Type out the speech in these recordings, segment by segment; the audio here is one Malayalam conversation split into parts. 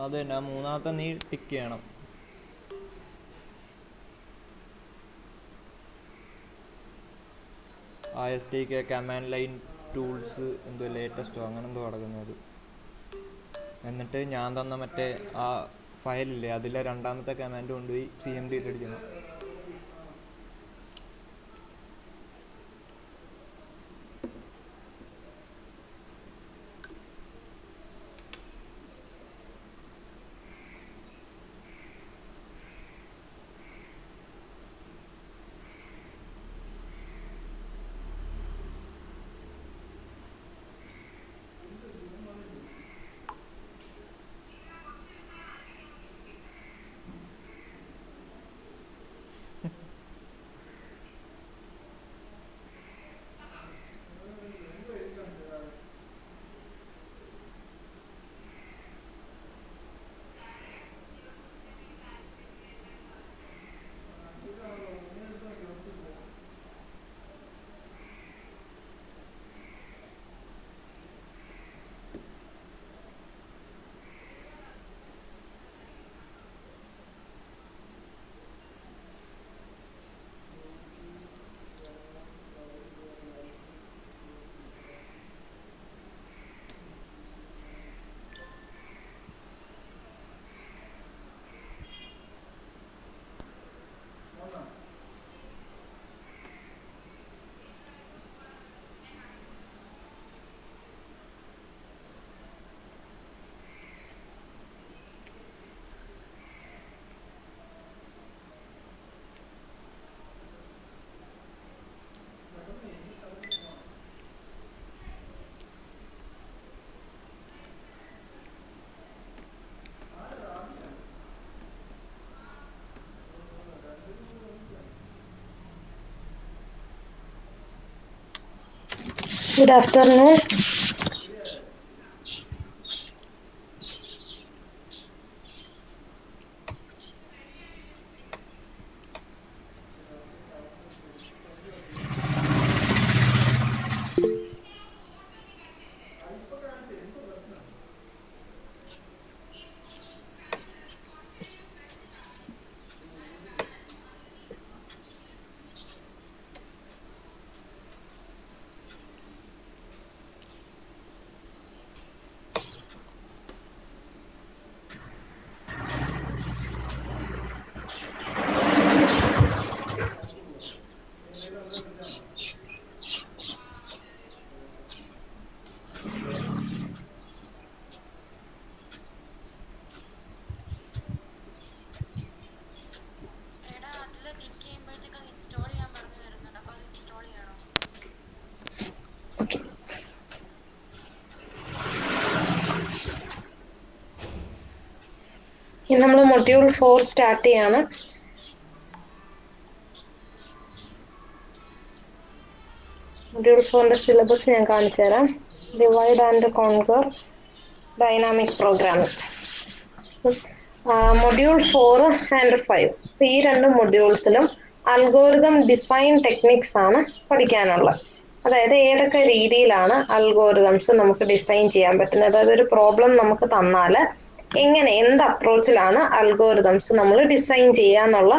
അത് തന്നെ, മൂന്നാമത്തെ നീ ടിക്ക് ചെയ്യണം. ISTK കമാൻഡ് ലൈൻ ടൂൾസ് എന്തോ ലേറ്റസ്റ്റോ അങ്ങനെ എന്തോ കിടക്കുന്നത്. എന്നിട്ട് ഞാൻ തന്ന മറ്റേ ആ ഫയലില്ലേ, അതിലെ രണ്ടാമത്തെ കമാൻഡ് കൊണ്ടുപോയി CMD അടിക്കണം. Good afternoon. Okay. ഇനി നമ്മൾ മൊഡ്യൂൾ 4 സ്റ്റാർട്ട് ചെയ്യാണ്. മൊഡ്യൂൾ 4ന്റെ സിലബസ് ഞാൻ കാണിച്ചു തരാം. Divide and conquer, dynamic programming. Module 4 and 5, ഈ രണ്ട് മൊഡ്യൂൾസിലും അൽഗോരിതം ഡിസൈൻ ടെക്നിക്സ് ആണ് പഠിക്കാനുള്ളത്. അതായത് ഏതൊക്കെ രീതിയിലാണ് അൽഗോരിതംസ് നമുക്ക് ഡിസൈൻ ചെയ്യാൻ പറ്റുന്നത്. അതായത് ഒരു പ്രോബ്ലം നമുക്ക് തന്നാൽ എങ്ങനെ, എന്ത് അപ്രോച്ചിലാണ് അൽഗോരിതംസ് നമ്മൾ ഡിസൈൻ ചെയ്യാന്നുള്ള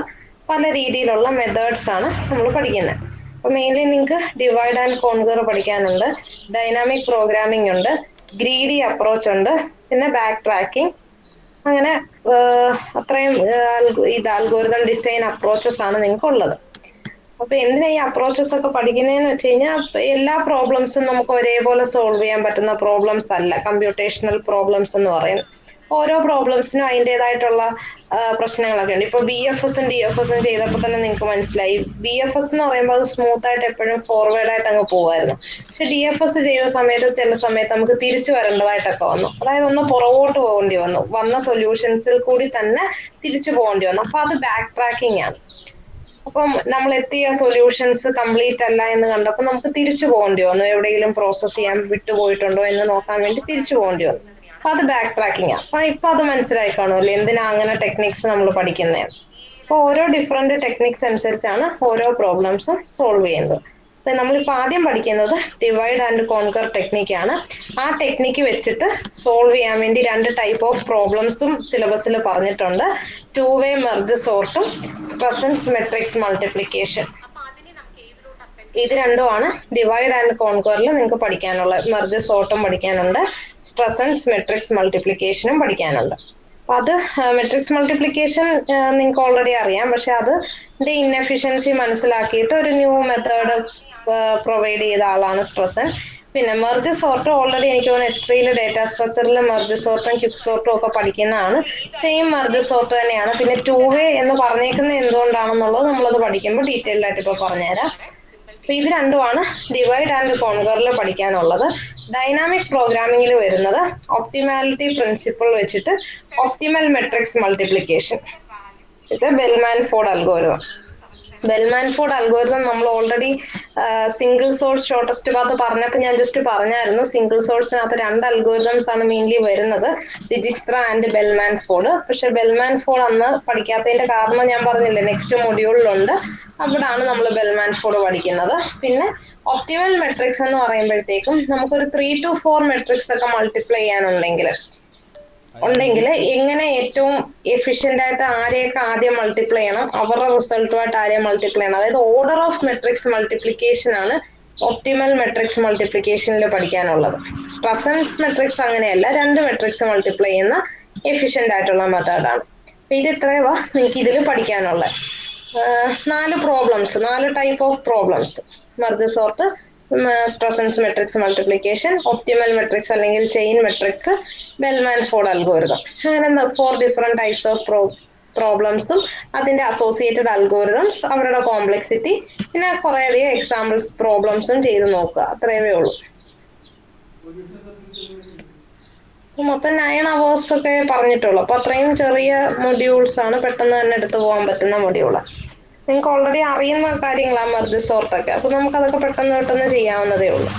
പല രീതിയിലുള്ള മെത്തേഡ്സ് ആണ് നമ്മൾ പഠിക്കുന്നത്. അപ്പോൾ മെയിൻലി നിങ്ങൾക്ക് ഡിവൈഡ് ആൻഡ് കോൺകർ പഠിക്കാനുണ്ട്, ഡൈനാമിക് പ്രോഗ്രാമിംഗ് ഉണ്ട്, ഗ്രീഡി അപ്രോച്ച് ഉണ്ട്, പിന്നെ ബാക്ക് ട്രാക്കിംഗ്. അങ്ങനെ അത്രയും ഇത് അൽഗോരിതം ഡിസൈൻ അപ്രോച്ചസ് ആണ് നിങ്ങൾക്ക് ഉള്ളത്. അപ്പൊ എന്തിനാ ഈ അപ്രോച്ചസ് ഒക്കെ പഠിക്കുന്നതെന്ന് വെച്ച് കഴിഞ്ഞാൽ എല്ലാ പ്രോബ്ലംസും നമുക്ക് ഒരേപോലെ സോൾവ് ചെയ്യാൻ പറ്റുന്ന പ്രോബ്ലംസ് അല്ല കമ്പ്യൂട്ടേഷണൽ പ്രോബ്ലംസ് എന്ന് പറയുന്നത്. ഓരോ പ്രോബ്ലംസിനും അതിൻ്റെതായിട്ടുള്ള പ്രശ്നങ്ങളൊക്കെ ഉണ്ട്. ഇപ്പൊ BFSും DFSും ചെയ്തപ്പോൾ തന്നെ നിങ്ങൾക്ക് മനസ്സിലായി, BFS എന്ന് പറയുമ്പോൾ അത് സ്മൂത്ത് ആയിട്ട് എപ്പോഴും ഫോർവേഡ് ആയിട്ട് അങ്ങ് പോകുമായിരുന്നു. പക്ഷെ DFS ചെയ്ത സമയത്ത് ചില സമയത്ത് നമുക്ക് തിരിച്ചു വരേണ്ടതായിട്ടൊക്കെ വന്നു. അതായത് ഒന്ന് പുറകോട്ട് പോകേണ്ടി വന്നു, വന്ന സൊല്യൂഷൻസിൽ കൂടി തന്നെ തിരിച്ചു പോകേണ്ടി വന്നു. അപ്പൊ അത് ബാക്ക് ട്രാക്കിംഗ് ആണ്. അപ്പം നമ്മൾ എത്തിയ സൊല്യൂഷൻസ് കംപ്ലീറ്റ് അല്ല എന്ന് കണ്ടപ്പോൾ നമുക്ക് തിരിച്ചു പോകേണ്ടി വന്നു, എവിടെയെങ്കിലും പ്രോസസ് ചെയ്യാൻ വിട്ടുപോയിട്ടുണ്ടോ എന്ന് നോക്കാൻ വേണ്ടി തിരിച്ചു പോകേണ്ടി വന്നു. അപ്പൊ അത് ബാക്ക് ട്രാക്കിംഗ് ആണ്. അപ്പൊ ഇപ്പൊ അത് മനസ്സിലായി കാണുമല്ലോ എന്തിനാ അങ്ങനെ ടെക്നിക്സ് നമ്മൾ പഠിക്കുന്നത്. അപ്പൊ ഓരോ ഡിഫറെന്റ് ടെക്നിക്സ് അനുസരിച്ചാണ് ഓരോ പ്രോബ്ലംസും സോൾവ് ചെയ്യുന്നത്. നമ്മളിപ്പോൾ ആദ്യം പഠിക്കുന്നത് ഡിവൈഡ് ആൻഡ് കോൺകർ ടെക്നിക്കാണ്. ആ ടെക്നിക്ക് വെച്ചിട്ട് സോൾവ് ചെയ്യാൻ വേണ്ടി 2 ടൈപ്പ് ഓഫ് പ്രോബ്ലംസും സിലബസിൽ പറഞ്ഞിട്ടുണ്ട്. 2-വേ മെർജ് സോർട്ടും സ്ട്രെസൻസ് മെട്രിക്സ് മൾട്ടിപ്ലിക്കേഷൻ. ഇത് രണ്ടുമാണ് ഡിവൈഡ് ആൻഡ് കോൺകറിൽ നിങ്ങൾക്ക് പഠിക്കാനുള്ളത്. മെർജ് സോർട്ടും പഠിക്കാനുണ്ട്, സ്ട്രെസൻസ് മെട്രിക്സ് മൾട്ടിപ്ലിക്കേഷനും പഠിക്കാനുണ്ട്. അപ്പൊ അത് മെട്രിക്സ് മൾട്ടിപ്ലിക്കേഷൻ നിങ്ങൾക്ക് ഓൾറെഡി അറിയാം, പക്ഷെ അതിന്റെ ഇൻഎഫിഷ്യൻസി മനസ്സിലാക്കിയിട്ട് ഒരു ന്യൂ മെത്തേഡ് പ്രൊവൈഡ് ചെയ്ത ആളാണ് സ്ട്രെസൻ. പിന്നെ മെർജ് സോർട്ട് ഓൾറെഡി എനിക്ക് തോന്നുന്നു എസ്3 ഡേറ്റാ സ്ട്രക്ചറിൽ മെർജ് സോർട്ടും ക്വിക്ക് സോർട്ടും ഒക്കെ പഠിക്കുന്നതാണ്. സെയിം മെർജ് സോർട്ട് തന്നെയാണ്. പിന്നെ 2-വേ എന്ന് പറഞ്ഞേക്കുന്നത് എന്തുകൊണ്ടാണെന്നുള്ളത് നമ്മളത് പഠിക്കുമ്പോൾ ഡീറ്റെയിൽഡ് ആയിട്ട് ഇപ്പോൾ പറഞ്ഞുതരാം. അപ്പൊ ഇത് രണ്ടുമാണ് ഡിവൈഡ് ആൻഡ് കോൺകറിൽ പഠിക്കാനുള്ളത്. ഡൈനാമിക് പ്രോഗ്രാമിംഗിൽ വരുന്നത് ഒപ്റ്റിമാലിറ്റി പ്രിൻസിപ്പിൾ വെച്ചിട്ട് ഒപ്റ്റിമൽ മെട്രിക്സ് മൾട്ടിപ്ലിക്കേഷൻ, ഇത് ബെൽമാൻ-ഫോർഡ് അൽഗോരിതം. ബെൽമാൻ-ഫോർഡ് അൽഗോരിതം നമ്മൾ already single source shortest path പറഞ്ഞപ്പോൾ ഞാൻ ജസ്റ്റ് പറഞ്ഞായിരുന്നു. സിംഗിൾ സോഴ്സിനകത്ത് 2 അൽഗോരിതംസ് ആണ് മെയിൻലി വരുന്നത്, ഡിജിക്സ്ട്ര ആൻഡ് ബെൽമാൻ-ഫോർഡ്. പക്ഷെ ബെൽമാൻ-ഫോർഡ് അന്ന് പഠിക്കാത്തതിന്റെ കാരണം ഞാൻ പറഞ്ഞില്ലേ, നെക്സ്റ്റ് മൊഡ്യൂളിലുണ്ട്, അവിടാണ് നമ്മൾ ബെൽമാൻ-ഫോർഡ് പഠിക്കുന്നത്. പിന്നെ ഒപ്റ്റിമൽ മെട്രിക്സ് എന്ന് പറയുമ്പോഴത്തേക്കും നമുക്കൊരു 3 to 4 മെട്രിക്സ് ഒക്കെ മൾട്ടിപ്ലൈ ചെയ്യാനുണ്ടെങ്കിൽ എങ്ങനെ ഏറ്റവും എഫിഷ്യന്റ് ആയിട്ട് ആരെയൊക്കെ ആദ്യം മൾട്ടിപ്ലൈ ചെയ്യണം, അവരുടെ റിസൾട്ടുമായിട്ട് ആരെയും മൾട്ടിപ്ലൈ ചെയ്യണം, അതായത് ഓർഡർ ഓഫ് മെട്രിക്സ് മൾട്ടിപ്ലിക്കേഷൻ ആണ് ഒപ്റ്റിമൽ മെട്രിക്സ് മൾട്ടിപ്ലിക്കേഷനിൽ പഠിക്കാനുള്ളത്. സ്ട്രെസൻസ് മെട്രിക്സ് അങ്ങനെയല്ല, 2 മെട്രിക്സ് മൾട്ടിപ്ലൈ ചെയ്യുന്ന എഫിഷ്യന്റ് ആയിട്ടുള്ള മെത്തേഡാണ്. അപ്പൊ ഇത് ഇത്രയുവാ നിങ്ങൾക്ക് ഇതിൽ പഠിക്കാനുള്ള 4 problems, 4 type of problems: merge sort, Strassen's matrix multiplication, optimal matrix അല്ലെങ്കിൽ ചെയിൻ മെട്രിക്സ്, ബെൽമാൻ-ഫോർഡ് അൽഗോരിതം. അങ്ങനെ 4 ഡിഫറെന്റ് ടൈപ്സ് ഓഫ് പ്രോബ്ലംസും അതിന്റെ അസോസിയേറ്റഡ് അൽഗോരിതംസ്, അവരുടെ കോംപ്ലക്സിറ്റി, പിന്നെ കുറേയധികം എക്സാമ്പിൾസ് പ്രോബ്ലംസും ചെയ്ത് നോക്കുക. അത്രയേ ഉള്ളൂ. മൊത്തം 9 hours ഒക്കെ പറഞ്ഞിട്ടുള്ളൂ. അപ്പൊ അത്രയും ചെറിയ മൊഡ്യൂൾസ് ആണ്, പെട്ടെന്ന് തന്നെ എടുത്തു പോകാൻ പറ്റുന്ന മൊഡ്യൂള്. നിങ്ങൾക്ക് ഓൾറെഡി അറിയുന്ന കാര്യങ്ങളാണ് മെർജ് സോർട്ടൊക്കെ, അപ്പൊ നമുക്ക് അതൊക്കെ പെട്ടെന്ന് ചെയ്യാവുന്നതേ ഉള്ളൂ.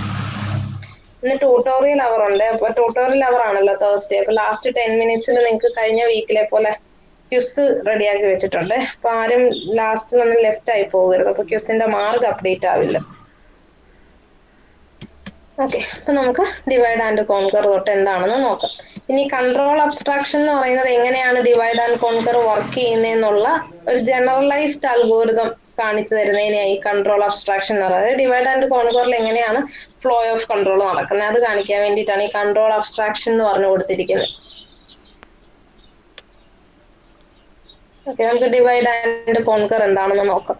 പിന്നെ ട്യൂട്ടോറിയൽ അവർ ഉണ്ട്. അപ്പൊ ട്യൂട്ടോറിയൽ അവർ ആണല്ലോ തേഴ്സ്ഡേ. അപ്പൊ ലാസ്റ്റ് 10 minutes നിങ്ങൾക്ക് കഴിഞ്ഞ വീക്കിലെ പോലെ ക്വിസ് റെഡിയാക്കി വെച്ചിട്ടുണ്ട്. അപ്പൊ ആരും ലാസ്റ്റിലൊന്നും ലെഫ്റ്റ് ആയി പോകരുത്, അപ്പൊ ക്വിസിന്റെ മാർക്ക് അപ്ഡേറ്റ് ആവില്ല. ഓക്കെ, അപ്പൊ നമുക്ക് ഡിവൈഡ് ആൻഡ് കോൺകർ തൊട്ട് എന്താണെന്ന് നോക്കാം. ഇനി കൺട്രോൾ അബ്സ്ട്രാക്ഷൻ എന്ന് പറയുന്നത് എങ്ങനെയാണ് ഡിവൈഡ് ആൻഡ് കോൺകർ വർക്ക് ചെയ്യുന്നതെന്നുള്ള ഒരു ജനറലൈസ്ഡ് അൽഗോരിതം കാണിച്ചു തരുന്നതിനായി കൺട്രോൾ അബ്സ്ട്രാക്ഷൻ എന്ന് പറയുന്നത്. ഡിവൈഡ് ആൻഡ് കോൺകറിൽ എങ്ങനെയാണ് ഫ്ലോ ഓഫ് കൺട്രോൾ നടക്കുന്നത് അത് കാണിക്കാൻ വേണ്ടിയിട്ടാണ് ഈ കൺട്രോൾ അബ്സ്ട്രാക്ഷൻ എന്ന് പറഞ്ഞു കൊടുത്തിരിക്കുന്നത്. ഓക്കെ, നമുക്ക് ഡിവൈഡ് ആൻഡ് കോൺകർ എന്താണെന്ന് നോക്കാം.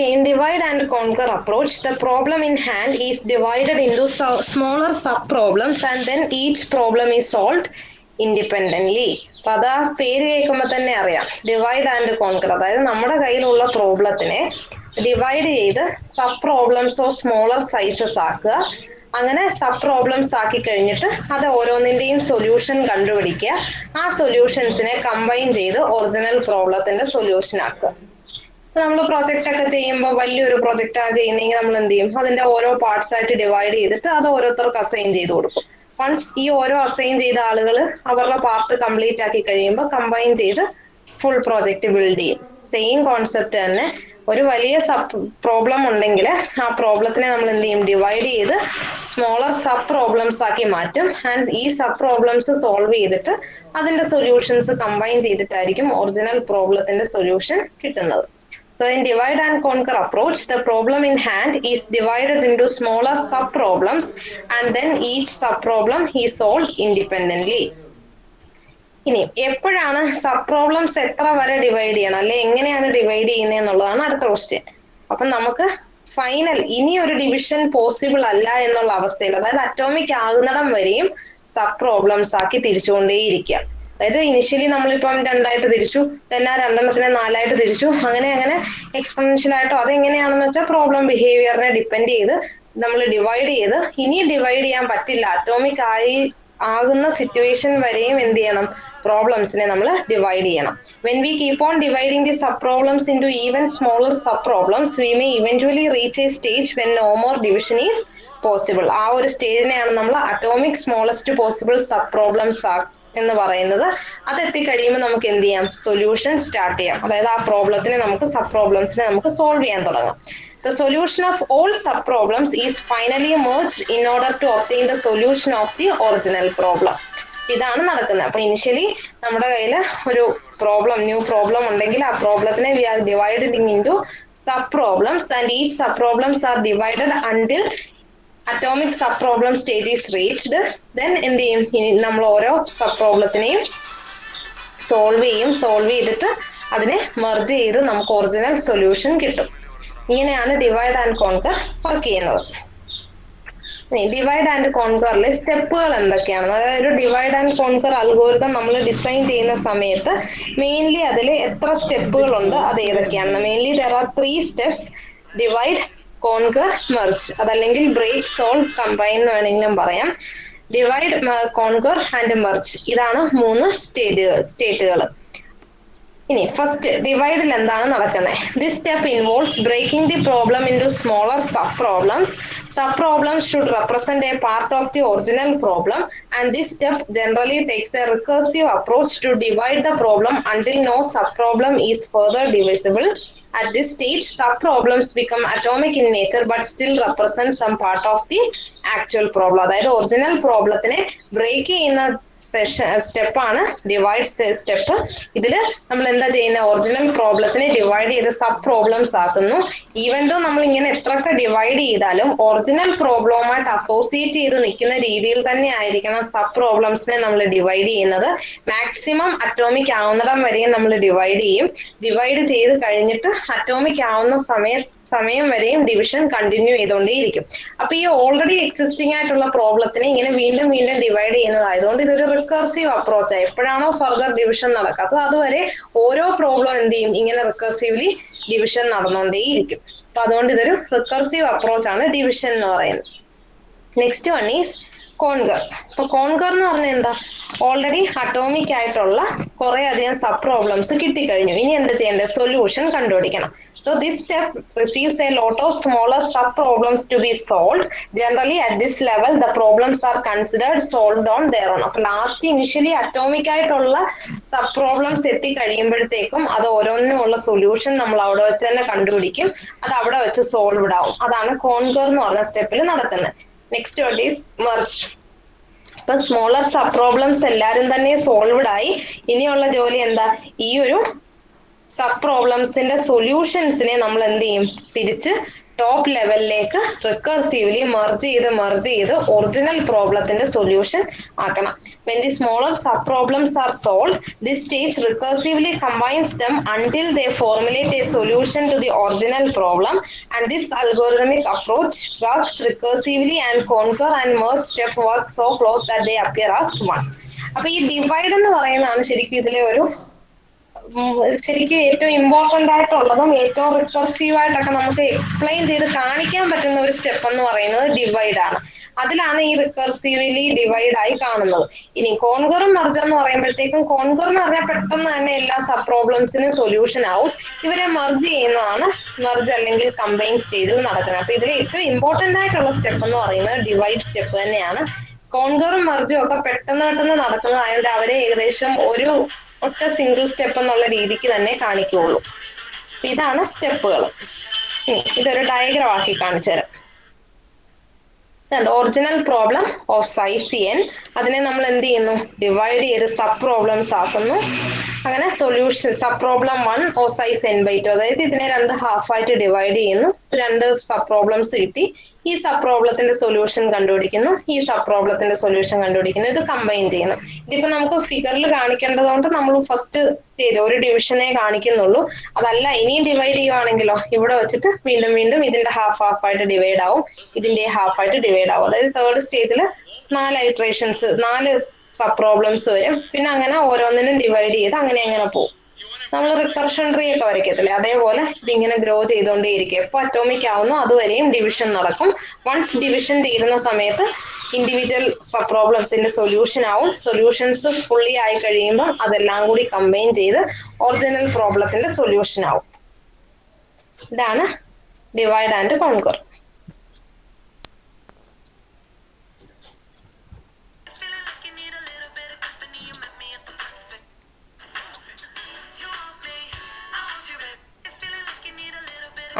In divide and conquer approach, the problem in hand is divided into smaller sub-problems and then each problem is solved independently. അപ്പൊ അത് ആ പേര് കേൾക്കുമ്പോൾ തന്നെ അറിയാം, ഡിവൈഡ് ആൻഡ് കോൺകർ. അതായത് നമ്മുടെ കയ്യിലുള്ള പ്രോബ്ലത്തിനെ ഡിവൈഡ് ചെയ്ത് സബ് പ്രോബ്ലംസോ സ്മോളർ സൈസസ് ആക്കുക. അങ്ങനെ സബ് പ്രോബ്ലംസ് ആക്കി കഴിഞ്ഞിട്ട് അത് ഓരോന്നിന്റെയും സൊല്യൂഷൻ കണ്ടുപിടിക്കുക. ആ സൊല്യൂഷൻസിനെ കമ്പൈൻ ചെയ്ത് ഒറിജിനൽ പ്രോബ്ലത്തിന്റെ സൊല്യൂഷൻ ആക്കുക. നമ്മൾ പ്രൊജക്ട് ഒക്കെ ചെയ്യുമ്പോൾ വലിയൊരു പ്രൊജക്റ്റ് ആണ് ചെയ്യുന്നതെങ്കിൽ നമ്മൾ എന്ത് ചെയ്യും, അതിന്റെ ഓരോ പാർട്സ് ആയിട്ട് ഡിവൈഡ് ചെയ്തിട്ട് അത് ഓരോരുത്തർക്ക് അസൈൻ ചെയ്ത് കൊടുക്കും. വൺസ് ഈ ഓരോ അസൈൻ ചെയ്ത ആളുകൾ അവരുടെ പാർട്ട് കംപ്ലീറ്റ് ആക്കി കഴിയുമ്പോൾ കമ്പൈൻ ചെയ്ത് ഫുൾ പ്രോജക്റ്റ് ബിൽഡ് ചെയ്യും. സെയിം കോൺസെപ്റ്റ് തന്നെ. ഒരു വലിയ സബ് പ്രോബ്ലം ഉണ്ടെങ്കിൽ ആ പ്രോബ്ലത്തിനെ നമ്മൾ എന്ത് ചെയ്യും, ഡിവൈഡ് ചെയ്ത് സ്മോളർ സബ് പ്രോബ്ലംസ് ആക്കി മാറ്റും. ആൻഡ് ഈ സബ് പ്രോബ്ലംസ് സോൾവ് ചെയ്തിട്ട് അതിന്റെ സൊല്യൂഷൻസ് കമ്പൈൻ ചെയ്തിട്ടായിരിക്കും ഒറിജിനൽ പ്രോബ്ലത്തിന്റെ സൊല്യൂഷൻ കിട്ടുന്നത്. So in divide and conquer approach, the problem in hand is divided into smaller sub-problems and then each sub-problem is solved independently. ഇനി എപ്പോഴാണ് സബ് പ്രോബ്ലംസ് എത്ര വരെ ഡിവൈഡ് ചെയ്യണം, അല്ലെ എങ്ങനെയാണ് ഡിവൈഡ് ചെയ്യുന്നത് എന്നുള്ളതാണ് അടുത്ത ക്വസ്റ്റ്യൻ. അപ്പൊ നമുക്ക് ഫൈനൽ ഇനി ഒരു ഡിവിഷൻ പോസിബിൾ അല്ല എന്നുള്ള അവസ്ഥയിൽ, അതായത് അറ്റോമിക് ആകുന്നിടം വരെയും സബ് പ്രോബ്ലംസ് ആക്കി തിരിച്ചുകൊണ്ടേയിരിക്കുക. അതായത് ഇനിഷ്യലി നമ്മളിപ്പം 2 ആയിട്ട് തിരിച്ചു, then ആ 2 4 തിരിച്ചു, അങ്ങനെ എക്സ്പൊണൻഷ്യൽ ആയിട്ടോ അതെങ്ങനെയാണെന്ന് വെച്ചാൽ പ്രോബ്ലം ബിഹേവിയറിനെ ഡിപ്പെൻഡ് ചെയ്ത് നമ്മൾ ഡിവൈഡ് ചെയ്ത് ഇനി ഡിവൈഡ് ചെയ്യാൻ പറ്റില്ല, അറ്റോമിക് ആകുന്ന സിറ്റുവേഷൻ വരെയും എന്ത് ചെയ്യണം, പ്രോബ്ലംസിനെ നമ്മൾ ഡിവൈഡ് ചെയ്യണം. When we keep on dividing the sub-problems into even smaller sub-problems, we may eventually reach a stage when no more division is possible. ആ ഒരു സ്റ്റേജിനെയാണ് നമ്മൾ atomic smallest possible sub problems എന്ന് പറയുന്നത്. അത് എത്തിക്കഴിയുമ്പോൾ നമുക്ക് എന്ത് ചെയ്യാം, സൊല്യൂഷൻ സ്റ്റാർട്ട് ചെയ്യാം. അതായത് ആ പ്രോബ്ലത്തിനെ നമുക്ക് സബ് പ്രോബ്ലംസിനെ നമുക്ക് സോൾവ് ചെയ്യാൻ തുടങ്ങാം. The solution of all sub-problems is finally merged in order to obtain the solution of the original problem. ഇതാണ് നടക്കുന്നത്. അപ്പൊ ഇനിഷ്യലി നമ്മുടെ കയ്യിൽ ഒരു ന്യൂ പ്രോബ്ലം ഉണ്ടെങ്കിൽ ആ പ്രോബ്ലത്തിനെ we are divided into sub problems and each sub problems are divided until atomic sub problem stage is reached. Then എന്ത് ചെയ്യും, നമ്മൾ ഓരോ സബ് പ്രോബ്ലത്തിനെയും സോൾവ് ചെയ്തിട്ട് അതിനെ മെർജ് ചെയ്ത് നമുക്ക് ഒറിജിനൽ സൊല്യൂഷൻ കിട്ടും. ഇങ്ങനെയാണ് ഡിവൈഡ് ആൻഡ് കോൺകർ വർക്ക് ചെയ്യുന്നത്. ഡിവൈഡ് ആൻഡ് കോൺകറിലെ സ്റ്റെപ്പുകൾ എന്തൊക്കെയാണ്, അതായത് ഒരു ഡിവൈഡ് ആൻഡ് കോൺകർ അൽഗോരിതം നമ്മൾ ഡിസൈൻ ചെയ്യുന്ന സമയത്ത് മെയിൻലി അതിൽ എത്ര സ്റ്റെപ്പുകൾ ഉണ്ട്, അത് ഏതൊക്കെയാണ്? Mainly there are 3 steps: divide, conquer, merge. അതല്ലെങ്കിൽ ബ്രേക്ക്, സോൾവ്, കമ്പൈൻ എന്ന് വേണമെങ്കിലും പറയാം. ഡിവൈഡ്, കോൺകർ ആൻഡ് മെർജ്, ഇതാണ് 3 സ്റ്റേറ്റുകൾ. ഇനി ഫസ്റ്റ് ഡിവൈഡിൽ എന്താണ് നടക്കുന്നത്? This step involves breaking the problem into smaller sub problems. Sub problems should represent a part of the original problem and this step generally takes a recursive approach to divide the problem until no sub-problem is further divisible. At this stage, sub-problems become atomic in nature but still represent some part of the actual problem. അതായത് ഒറിജിനൽ പ്രോബ്ലത്തിനെ ബ്രേക്ക് ചെയ്യുന്ന സ്റ്റെപ്പാണ് ഡിവൈഡ് സ്റ്റെപ്പ്. ഇതിൽ നമ്മൾ എന്താ ചെയ്യുന്നത്, ഒറിജിനൽ പ്രോബ്ലത്തിനെ ഡിവൈഡ് ചെയ്ത് സബ് പ്രോബ്ലംസ് ആക്കുന്നു. ഈവൻ ദോ നമ്മൾ ഇങ്ങനെ എത്രയൊക്കെ ഡിവൈഡ് ചെയ്താലും ഒറിജിനൽ പ്രോബ്ലവുമായിട്ട് അസോസിയേറ്റ് ചെയ്ത് നിൽക്കുന്ന രീതിയിൽ തന്നെ ആയിരിക്കണം സബ് പ്രോബ്ലംസിനെ നമ്മൾ ഡിവൈഡ് ചെയ്യുന്നത്. മാക്സിമം അറ്റോമിക് ആവുന്നിടം വരെയും നമ്മൾ ഡിവൈഡ് ചെയ്യും. ഡിവൈഡ് ചെയ്ത് കഴിഞ്ഞിട്ട് അറ്റോമിക് ആവുന്ന സമയം വരെയും ഡിവിഷൻ കണ്ടിന്യൂ ചെയ്തുകൊണ്ടേയിരിക്കും. അപ്പൊ ഈ ഓൾറെഡി എക്സിസ്റ്റിംഗ് ആയിട്ടുള്ള പ്രോബ്ലത്തിനെ ഇങ്ങനെ വീണ്ടും വീണ്ടും ഡിവൈഡ് ചെയ്യുന്നതായതുകൊണ്ട് ഇതൊരു റിക്കർസീവ് അപ്രോച്ച്. എപ്പോഴാണോ ഫർദർ ഡിവിഷൻ നടക്കാത്തത് അതുവരെ ഓരോ പ്രോബ്ലം എന്ത് ചെയ്യും, ഇങ്ങനെ റിക്കർസീവ്ലി ഡിവിഷൻ നടന്നുകൊണ്ടേയിരിക്കും. അപ്പൊ അതുകൊണ്ട് ഇതൊരു റിക്കർസീവ് അപ്രോച്ച് ആണ് ഡിവിഷൻ എന്ന് പറയുന്നത്. Next one is conquer. അപ്പൊ കോൺകർ എന്ന് പറഞ്ഞാൽ എന്താ, ഓൾറെഡി അറ്റോമിക് ആയിട്ടുള്ള കുറെ അധികം സബ് പ്രോബ്ലംസ് കിട്ടിക്കഴിഞ്ഞു. ഇനി എന്താ ചെയ്യേണ്ടത്, സൊല്യൂഷൻ കണ്ടുപിടിക്കണം. So this step receives a lot of smaller sub-problems to be solved. Generally at this level the problems are considered solved on their own. അപ്പോൾ ലാസ്റ്റ് ഇനിഷ്യലി അറ്റോമിക് ആയിട്ടുള്ള സബ് പ്രോബ്ലംസ് എത്തി കഴിയുമ്പോഴത്തേക്കും അത് ഓരോന്നിനുമുള്ള സൊല്യൂഷൻ നമ്മൾ അവിടെ വെച്ച് തന്നെ കണ്ടുപിടിക്കും. അത് അവിടെ വെച്ച് സോൾവ്ഡ് ആവും. അതാണ് കോൺകർ എന്ന് പറഞ്ഞ സ്റ്റെപ്പിൽ നടക്കുന്നത്. Next one is merge. ഇപ്പൊ സ്മോളർ സബ് പ്രോബ്ലംസ് എല്ലാരും തന്നെ സോൾവ്ഡ് ആയി. ഇനിയുള്ള ജോലി എന്താ, ഈ ഒരു സബ് പ്രോബ്ലംസിന്റെ സൊല്യൂഷൻസിനെ നമ്മൾ എന്ത് ചെയ്യും, തിരിച്ച് ടോപ്പ് ലെവലിലേക്ക് റിക്കർസീവ്ലി മെർജ് ചെയ്ത് ഒറിജിനൽ പ്രോബ്ലത്തിന്റെ സൊല്യൂഷൻ ആക്കണം. When the smaller sub-problems are solved, this stage recursively combines them until they formulate a solution to the original problem, and this algorithmic approach works recursively and conquer and merge step work so close that they appear as one. അപ്പൊ ഈ ഡിവൈഡ് എന്ന് പറയുന്നതാണ് ശരിക്കും ഇതിലെ ശരിക്കും ഏറ്റവും ഇമ്പോർട്ടന്റ് ആയിട്ടുള്ളതും ഏറ്റവും റിക്കർസീവ് ആയിട്ടൊക്കെ നമുക്ക് എക്സ്പ്ലെയിൻ ചെയ്ത് കാണിക്കാൻ പറ്റുന്ന ഒരു സ്റ്റെപ്പ് എന്ന് പറയുന്നത് ഡിവൈഡ് ആണ്. അതിലാണ് ഈ റിക്കർസീവ്ലി ഡിവൈഡ് ആയി കാണുന്നത്. ഇനി കോൺകറും മെർജർ എന്ന് പറയുമ്പോഴത്തേക്കും, കോൺകർ എന്ന് പറഞ്ഞാൽ പെട്ടെന്ന് തന്നെ എല്ലാ സബ് പ്രോബ്ലംസിനും സൊല്യൂഷൻ ആവും. ഇവരെ മെർജ് ചെയ്യുന്നതാണ് മെർജ് അല്ലെങ്കിൽ കമ്പൈൻ സ്റ്റേജിൽ നടക്കുന്നത്. അപ്പൊ ഇതിൽ ഏറ്റവും ഇമ്പോർട്ടന്റ് ആയിട്ടുള്ള സ്റ്റെപ്പ് എന്ന് പറയുന്നത് ഡിവൈഡ് സ്റ്റെപ്പ് തന്നെയാണ്. കോൺകറും മെർജും ഒക്കെ പെട്ടെന്ന് നടക്കുന്നതായതുകൊണ്ട് അവരെ ഏകദേശം ഒറ്റ സിംഗിൾ സ്റ്റെപ്പ് എന്നുള്ള രീതിക്ക് തന്നെ കാണിക്കുകയുള്ളൂ. ഇതാണ് സ്റ്റെപ്പുകൾ. ഇതൊരു ഡയഗ്രാം ആക്കി കാണിച്ചു തരാം. Original problem of size n, അതിനെ നമ്മൾ എന്ത് ചെയ്യുന്നു, ഡിവൈഡ് ചെയ്ത് സബ് പ്രോബ്ലംസ് ആക്കുന്നു. അങ്ങനെ സൊല്യൂഷൻ സബ് പ്രോബ്ലം 1 ഓ സൈസ് n/2, അതായത് ഇതിനെ 2 ഹാഫ് ആയിട്ട് ഡിവൈഡ് ചെയ്യുന്നു. 2 സബ് പ്രോബ്ലംസ് കിട്ടി. ഈ സബ് പ്രോബ്ലത്തിന്റെ സൊല്യൂഷൻ കണ്ടുപിടിക്കുന്നു, ഈ സബ് പ്രോബ്ലത്തിന്റെ സൊല്യൂഷൻ കണ്ടുപിടിക്കുന്നു. ഇത് കമ്പൈൻ ചെയ്യുന്നു. ഇതിപ്പോ നമുക്ക് ഫിഗറിൽ കാണിക്കേണ്ടതുകൊണ്ട് നമ്മൾ ഫസ്റ്റ് സ്റ്റേജ് ഒരു ഡിവിഷനെ കാണിക്കുന്നുള്ളൂ. അതല്ല ഇനിയും ഡിവൈഡ് ചെയ്യുവാണെങ്കിലോ ഇവിടെ വെച്ചിട്ട് വീണ്ടും ഇതിന്റെ ഹാഫ് ആയിട്ട് ഡിവൈഡ് ആവും, ഇതിന്റെ ഹാഫ് ആയിട്ട് ഡിവൈഡ് ആവും. അതായത് തേർഡ് സ്റ്റേജിൽ 4 ഇറ്ററേഷൻസ് 4 സബ് പ്രോബ്ലംസ് വരും. പിന്നെ അങ്ങനെ ഓരോന്നിനും ഡിവൈഡ് ചെയ്ത് അങ്ങനെ പോകും. നമ്മൾ റിക്കർഷൻ ട്രീ ഒക്കെ വരയ്ക്കത്തില്ലേ, അതേപോലെ ഇതിങ്ങനെ ഗ്രോ ചെയ്തുകൊണ്ടേയിരിക്കും. എപ്പോൾ അറ്റോമിക് ആവുന്നു അതുവരെയും ഡിവിഷൻ നടക്കും. വൺസ് ഡിവിഷൻ തീരുന്ന സമയത്ത് ഇൻഡിവിജ്വൽ സബ് പ്രോബ്ലത്തിന്റെ സൊല്യൂഷൻ ആവും. സൊല്യൂഷൻസ് ഫുള്ളി ആയി കഴിയുമ്പോൾ അതെല്ലാം കൂടി കമ്പൈൻ ചെയ്ത് ഒറിജിനൽ പ്രോബ്ലത്തിന്റെ സൊല്യൂഷൻ ആവും. ഇതാണ് divide and conquer.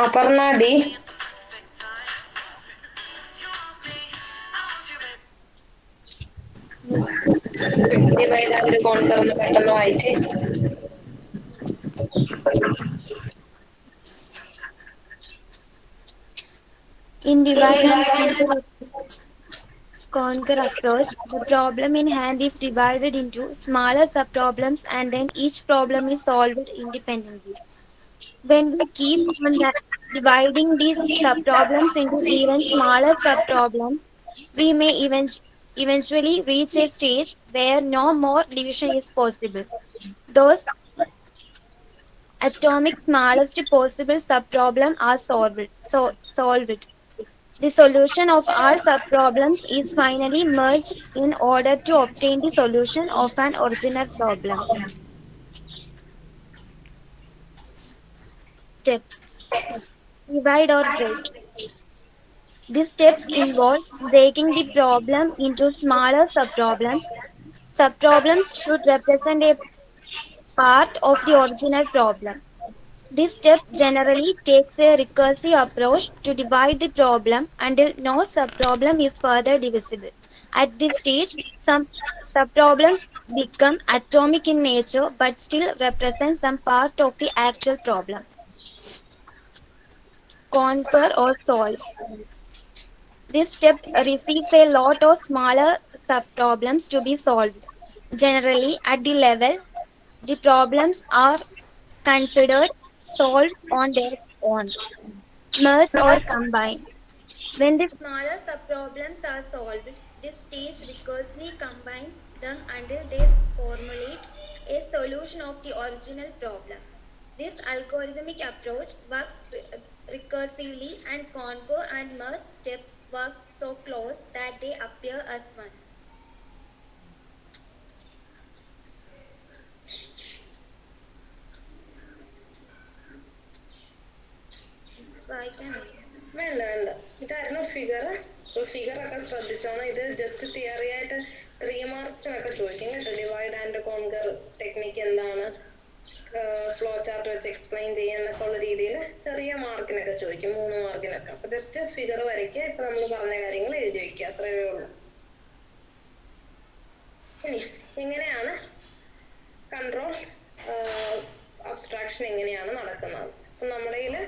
Aparna D. Yes. Divide and conquer ഒന്ന് പെട്ടെന്ന് വായിച്ചേ. In divide and conquer approach, the problem in hand is divided into smaller subproblems and then each problem is solved independently. When we keep on dividing these subproblems into even smaller subproblems, we may eventually reach a stage where no more division is possible. Those atomic smallest possible subproblem are solved. The solution of all subproblems is finally merged in order to obtain the solution of an original problem. Steps: divide or break. These steps involve breaking the problem into smaller subproblems. Subproblems should represent a part of the original problem. This step generally takes a recursive approach to divide the problem until no subproblem is further divisible. At this stage, some subproblems become atomic in nature but still represent some part of the actual problem. Conquer or solve. This step receives a lot of smaller subproblems to be solved. Generally, at the level, the problems are considered solved on their own. Merge or combine. When the smaller subproblems are solved, this stage recursively combines them until they formulate a solution of the original problem. This algorithmic approach works recursively, and conquer and merge steps work so close that they appear as one. വായിക്കാനോ? വേണ്ട വേണ്ട, ഇതായിരുന്നു ഫിഗർ. ഫിഗർ ഒക്കെ ശ്രദ്ധിച്ചോണം. ഇത് ജസ്റ്റ് തിയറി ആയിട്ട് 3 മാർക്സിനൊക്കെ ചോദിക്കും കേട്ടോ. ഡിവൈഡ് ആൻഡ് കോൺകർ ടെക്നിക്ക് എന്താണ്, ഫ്ലോ ചാർട്ട് വെച്ച് എക്സ്പ്ലെയിൻ ചെയ്യാന്നൊക്കെ ഉള്ള രീതിയിൽ ചെറിയ മാർക്കിനൊക്കെ ചോദിക്കും, 3 മാർക്കിനൊക്കെ. അപ്പൊ ജസ്റ്റ് ഫിഗർ വരയ്ക്കുക, ഇപ്പൊ നമ്മൾ പറഞ്ഞ കാര്യങ്ങൾ എഴുതി വെക്കുക, അത്രയേ ഉള്ളൂ. ഇനി എങ്ങനെയാണ് കൺട്രോൾ അബ്സ്ട്രാക്ഷൻ എങ്ങനെയാണ് നടക്കുന്നത്? അപ്പൊ നമ്മുടെ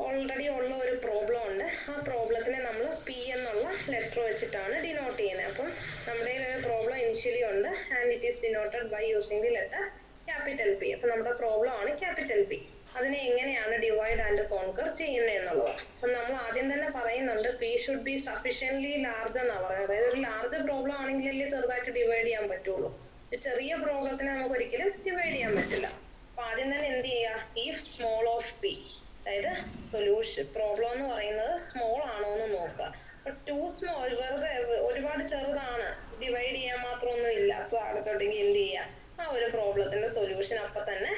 ഓൾറെഡി ഉള്ള ഒരു പ്രോബ്ലം ഉണ്ട്. ആ പ്രോബ്ലത്തിനെ നമ്മൾ പി എന്നുള്ള ലെറ്റർ വെച്ചിട്ടാണ് ഡിനോട്ട് ചെയ്യുന്നത്. അപ്പം നമ്മുടെ ഒരു പ്രോബ്ലം ഇനിഷ്യലി ഉണ്ട്, and it is denoted by using the letter capital P. അപ്പൊ നമ്മുടെ പ്രോബ്ലം ആണ് ക്യാപിറ്റൽ പി. അതിനെ എങ്ങനെയാണ് ഡിവൈഡ് ആൻഡ് കോൺകർ ചെയ്യുന്നത് എന്നുള്ളതാണ്. അപ്പം നമ്മൾ ആദ്യം തന്നെ പറയുന്നുണ്ട് P should be sufficiently large എന്നാണ് പറയുന്നത്. അതായത് ഒരു ലാർജ് പ്രോബ്ലം ആണെങ്കിലല്ലേ ചെറുതായിട്ട് ഡിവൈഡ് ചെയ്യാൻ പറ്റുള്ളൂ. ഒരു ചെറിയ പ്രോബ്ലത്തിനെ നമുക്ക് ഒരിക്കലും ഡിവൈഡ് ചെയ്യാൻ പറ്റില്ല. അപ്പൊ ആദ്യം തന്നെ എന്ത് ചെയ്യുക, ഇഫ് സ്മോൾ ഓഫ് പി, അതായത് സൊല്യൂഷൻ പ്രോബ്ലം എന്ന് പറയുന്നത് സ്മോൾ ആണോ എന്ന് നോക്കുക. അപ്പൊ ടു സ്മോൾ, വെറുതെ ഒരുപാട് ചെറുതാണ്, ഡിവൈഡ് ചെയ്യാൻ മാത്രമൊന്നും ഇല്ല, അപ്പൊ അടുത്തോട്ടെങ്കിൽ എന്ത് ചെയ്യുക, ആ ഒരു പ്രോബ്ലത്തിന്റെ സൊല്യൂഷൻ അപ്പൊ തന്നെ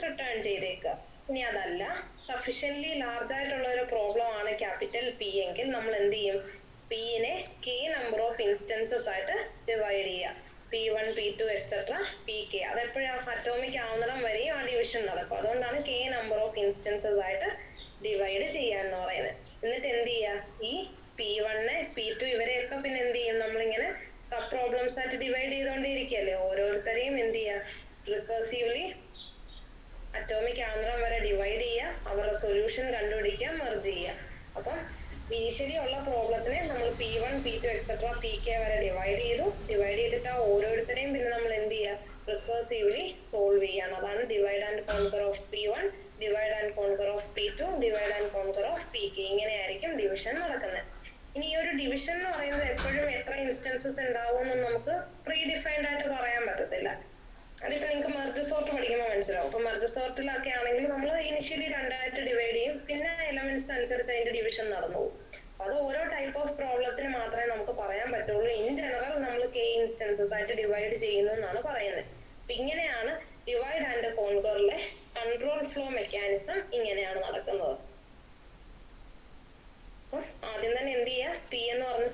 റിട്ടേൺ ചെയ്തേക്കുക. ഇനി അതല്ല, സഫീഷ്യന്റ്ലി ലാർജ് ആയിട്ടുള്ള ഒരു പ്രോബ്ലം ആണ് ക്യാപിറ്റൽ പി എങ്കിൽ നമ്മൾ എന്ത് ചെയ്യും, പിനെ കെ നമ്പർ ഓഫ് ഇൻസ്റ്റൻസസ് ആയിട്ട് ഡിവൈഡ് ചെയ്യുക. P1, P2, etc. Pk. അതെപ്പോഴും അറ്റോമിക് ആവുന്നിടം വരെയും ആ ഡിവിഷൻ നടക്കും. അതുകൊണ്ടാണ് k നമ്പർ ഓഫ് ഇൻസ്റ്റൻസസ് ആയിട്ട് ഡിവൈഡ് ചെയ്യാന്ന് പറയുന്നത്. എന്നിട്ട് എന്ത് ചെയ്യുക, ഈ P1, P2 ഇവരെയൊക്കെ പിന്നെ എന്ത് ചെയ്യും, നമ്മളിങ്ങനെ സബ് പ്രോബ്ലംസ് ആയിട്ട് ഡിവൈഡ് ചെയ്തുകൊണ്ടിരിക്കുകയല്ലേ. ഓരോരുത്തരെയും എന്ത് ചെയ്യുക, റിക്കർസീവ്ലി അറ്റോമിക് ആവുന്നിടം വരെ ഡിവൈഡ് ചെയ്യുക, അവരുടെ സൊല്യൂഷൻ കണ്ടുപിടിക്കുക, മെർജ് ചെയ്യുക. അപ്പം ഇനീഷ്യലി ഉള്ള പ്രോബ്ലത്തിനെ നമ്മൾ P1, P2, etc. Pk വരെ ഡിവൈഡ് ചെയ്തു. ഡിവൈഡ് ചെയ്തിട്ട് ആ ഓരോരുത്തരെയും പിന്നെ നമ്മൾ എന്ത് ചെയ്യുക, റിക്കർസീവ്ലി സോൾവ് ചെയ്യാണ്. അതാണ് divide and conquer of P1, divide and conquer of P2, divide and conquer of Pk. ഇങ്ങനെയായിരിക്കും ഡിവിഷൻ നടക്കുന്നത്. ഇനി ഈ ഒരു ഡിവിഷൻ എന്ന് പറയുന്നത് എപ്പോഴും എത്ര ഇൻസ്റ്റൻസസ് ഉണ്ടാവും എന്ന് നമുക്ക് പ്രീ ഡിഫൈൻഡ് ആയിട്ട് പറയാൻ പറ്റത്തില്ല. അതിപ്പോ നിങ്ങൾക്ക് മെർജ് സോർട്ട് പഠിക്കുമ്പോൾ മനസ്സിലാവും. അപ്പൊ മെർജ് സോർട്ടിലൊക്കെ ആണെങ്കിൽ നമ്മൾ ഇനിഷ്യലി രണ്ടായിട്ട് ഡിവൈഡ് ചെയ്യും, പിന്നെ എലമെന്റ്സ് അനുസരിച്ച് അതിന്റെ ഡിവിഷൻ നടന്നു പോകും. അത് ഓരോ ടൈപ്പ് ഓഫ് പ്രോബ്ലത്തിന് മാത്രമേ നമുക്ക് പറയാൻ പറ്റുള്ളൂ. ഇൻ ജനറൽ നമ്മൾ k ഇൻസ്റ്റൻസസ് ആയിട്ട് ഡിവൈഡ് ചെയ്യുന്നു എന്നാണ് പറയുന്നത്. അപ്പൊ ഇങ്ങനെയാണ് ഡിവൈഡ് ആൻഡ് കോൺകറിലെ കൺട്രോൾ ഫ്ലോ മെക്കാനിസം ഇങ്ങനെയാണ് നടക്കുന്നത്. ആദ്യം തന്നെ എന്ത് ചെയ്യുക, പി എന്ന് പറഞ്ഞ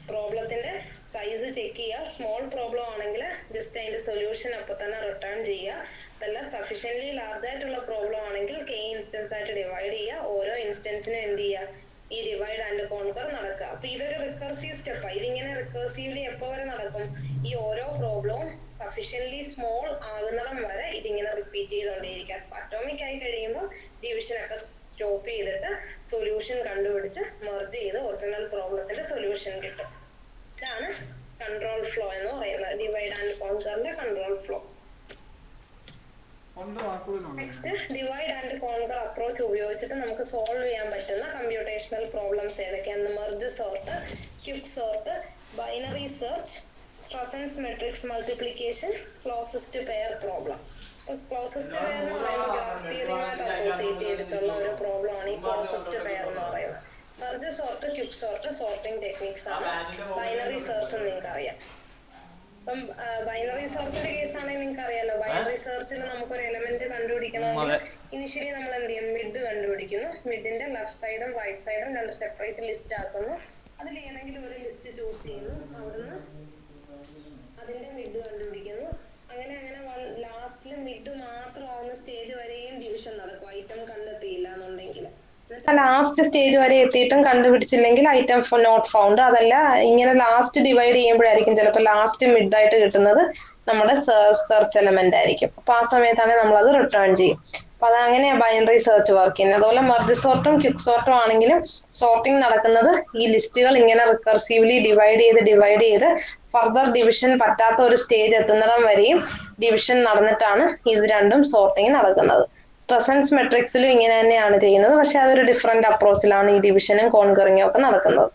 പ്രോബ്ലത്തിന്റെ സൈസ് ചെക്ക് ചെയ്യുക. സ്മോൾ പ്രോബ്ലം ആണെങ്കിൽ ജസ്റ്റ് അതിന്റെ സൊല്യൂഷൻ അപ്പൊ തന്നെ റിട്ടേൺ ചെയ്യുക. അതല്ല സഫീഷ്യന്റ്ലി ലാർജ് ആയിട്ടുള്ള പ്രോബ്ലം ആണെങ്കിൽ k ഇൻസ്റ്റൻസ് ആയിട്ട് ഡിവൈഡ് ചെയ്യുക. ഓരോ ഇൻസ്റ്റൻസിനും എന്ത് ചെയ്യുക, ഈ ഡിവൈഡ് ആൻഡ് കോൺകർ നടക്കുക. അപ്പൊ ഇതൊരു റിക്കർസീവ് സ്റ്റെപ്പാണ്. ഇതിങ്ങനെ റിക്കർസീവ്ലി എപ്പോ വരെ നടക്കും, ഈ ഓരോ പ്രോബ്ലവും സഫീഷ്യന്റ്ലി സ്മോൾ ആകുന്നിടം വരെ ഇതിങ്ങനെ റിപ്പീറ്റ് ചെയ്തുകൊണ്ടേയിരിക്കുക. അറ്റോമിക് ആയി കഴിയുമ്പോൾ ഡിവിഷൻ ഒക്കെ സ്റ്റോപ്പ് ചെയ്തിട്ട് സൊല്യൂഷൻ കണ്ടുപിടിച്ച് മെർജ് ചെയ്ത് ഒറിജിനൽ പ്രോബ്ലത്തിന്റെ സൊല്യൂഷൻ കിട്ടും. ഇതാണ് കൺട്രോൾ ഫ്ലോ എന്ന് പറയുന്നത്, ഡിവൈഡ് ആൻഡ് കോൺകറിന്റെ control flow. Next, divide and conquer approach ഉപയോഗിച്ചിട്ട് നമുക്ക് സോൾവ് ചെയ്യാൻ പറ്റുന്ന കമ്പ്യൂട്ടേഷണൽ പ്രോബ്ലംസ് ഏതൊക്കെയാണ്? Merge sort, quick sort, binary search, Strassen's matrix multiplication, closest pair problem. Closest pair എന്ന് പറയുന്നത് ഗ്രാഫ് തിയറിയുമായിട്ട് അസോസിയേറ്റ് ചെയ്തിട്ടുള്ള ഒരു പ്രോബ്ലം ആണ് ഈ ക്ലോസസ്റ്റ് പെയർ എന്ന് പറയുന്നത്. Merge sort, quick sort sorting techniques ആണ്. ബൈനറി സെർച്ച് നിങ്ങൾക്ക് അറിയാം. ഇപ്പം ബൈനറി സെർച്ചിന്റെ കേസ് ആണെങ്കിൽ നിങ്ങൾക്ക് അറിയാലോ, ബൈനറി സെർച്ചിൽ നമുക്കൊരു എലമെന്റ് കണ്ടുപിടിക്കണമെങ്കിൽ ഇനിഷ്യലി നമ്മൾ എന്ത് ചെയ്യും, മിഡ് കണ്ടുപിടിക്കുന്നു. മിഡിന്റെ ലെഫ്റ്റ് സൈഡും റൈറ്റ് സൈഡും രണ്ട് സെപ്പറേറ്റ് ലിസ്റ്റ് ആക്കുന്നു. അതിൽ ഏതെങ്കിലും ഒരു ലിസ്റ്റ് ചൂസ് ചെയ്യുന്നു, അവിടുന്ന് അതിന്റെ മിഡ് കണ്ടുപിടിക്കുന്നു. അങ്ങനെ അങ്ങനെ ലാസ്റ്റില് മിഡ് മാത്രം ആവുന്ന സ്റ്റേജ് വരെയും ഡിവിഷൻ നടക്കും, ഐറ്റം കണ്ടെത്തിയില്ല എന്നുണ്ടെങ്കിൽ. ലാസ്റ്റ് സ്റ്റേജ് വരെ എത്തിയിട്ടും കണ്ടുപിടിച്ചില്ലെങ്കിൽ ഐറ്റം നോട്ട് ഫൗണ്ട്. അതല്ല, ഇങ്ങനെ ലാസ്റ്റ് ഡിവൈഡ് ചെയ്യുമ്പോഴായിരിക്കും ചിലപ്പോൾ ലാസ്റ്റ് മിഡ് ആയിട്ട് കിട്ടുന്നത് നമ്മുടെ സെർച്ച് എലമെന്റ് ആയിരിക്കും. അപ്പൊ ആ സമയത്താണ് നമ്മൾ അത് റിട്ടേൺ ചെയ്യും. അപ്പൊ അത് അങ്ങനെയാ ബൈനറി സെർച്ച് വർക്ക് ചെയ്യുന്നത്. അതുപോലെ മെർജ് സോർട്ടും ക്വിക്ക് സോർട്ടും ആണെങ്കിലും സോർട്ടിംഗ് നടക്കുന്നത് ഈ ലിസ്റ്റുകൾ ഇങ്ങനെ റിക്കർസീവ്ലി ഡിവൈഡ് ചെയ്ത് ഫർദർ ഡിവിഷൻ പറ്റാത്ത ഒരു സ്റ്റേജ് എത്തുന്നിടം വരെയും ഡിവിഷൻ നടന്നിട്ടാണ് ഇത് രണ്ടും സോർട്ടിങ് നടക്കുന്നത്. സ്ട്രസൻസ് മെട്രിക്സിലും ഇങ്ങനെ തന്നെയാണ് ചെയ്യുന്നത്, പക്ഷെ അതൊരു ഡിഫറെന്റ് അപ്രോച്ചിലാണ് ഈ ഡിവിഷനും കോൺകറിങ്ങും ഒക്കെ നടക്കുന്നത്.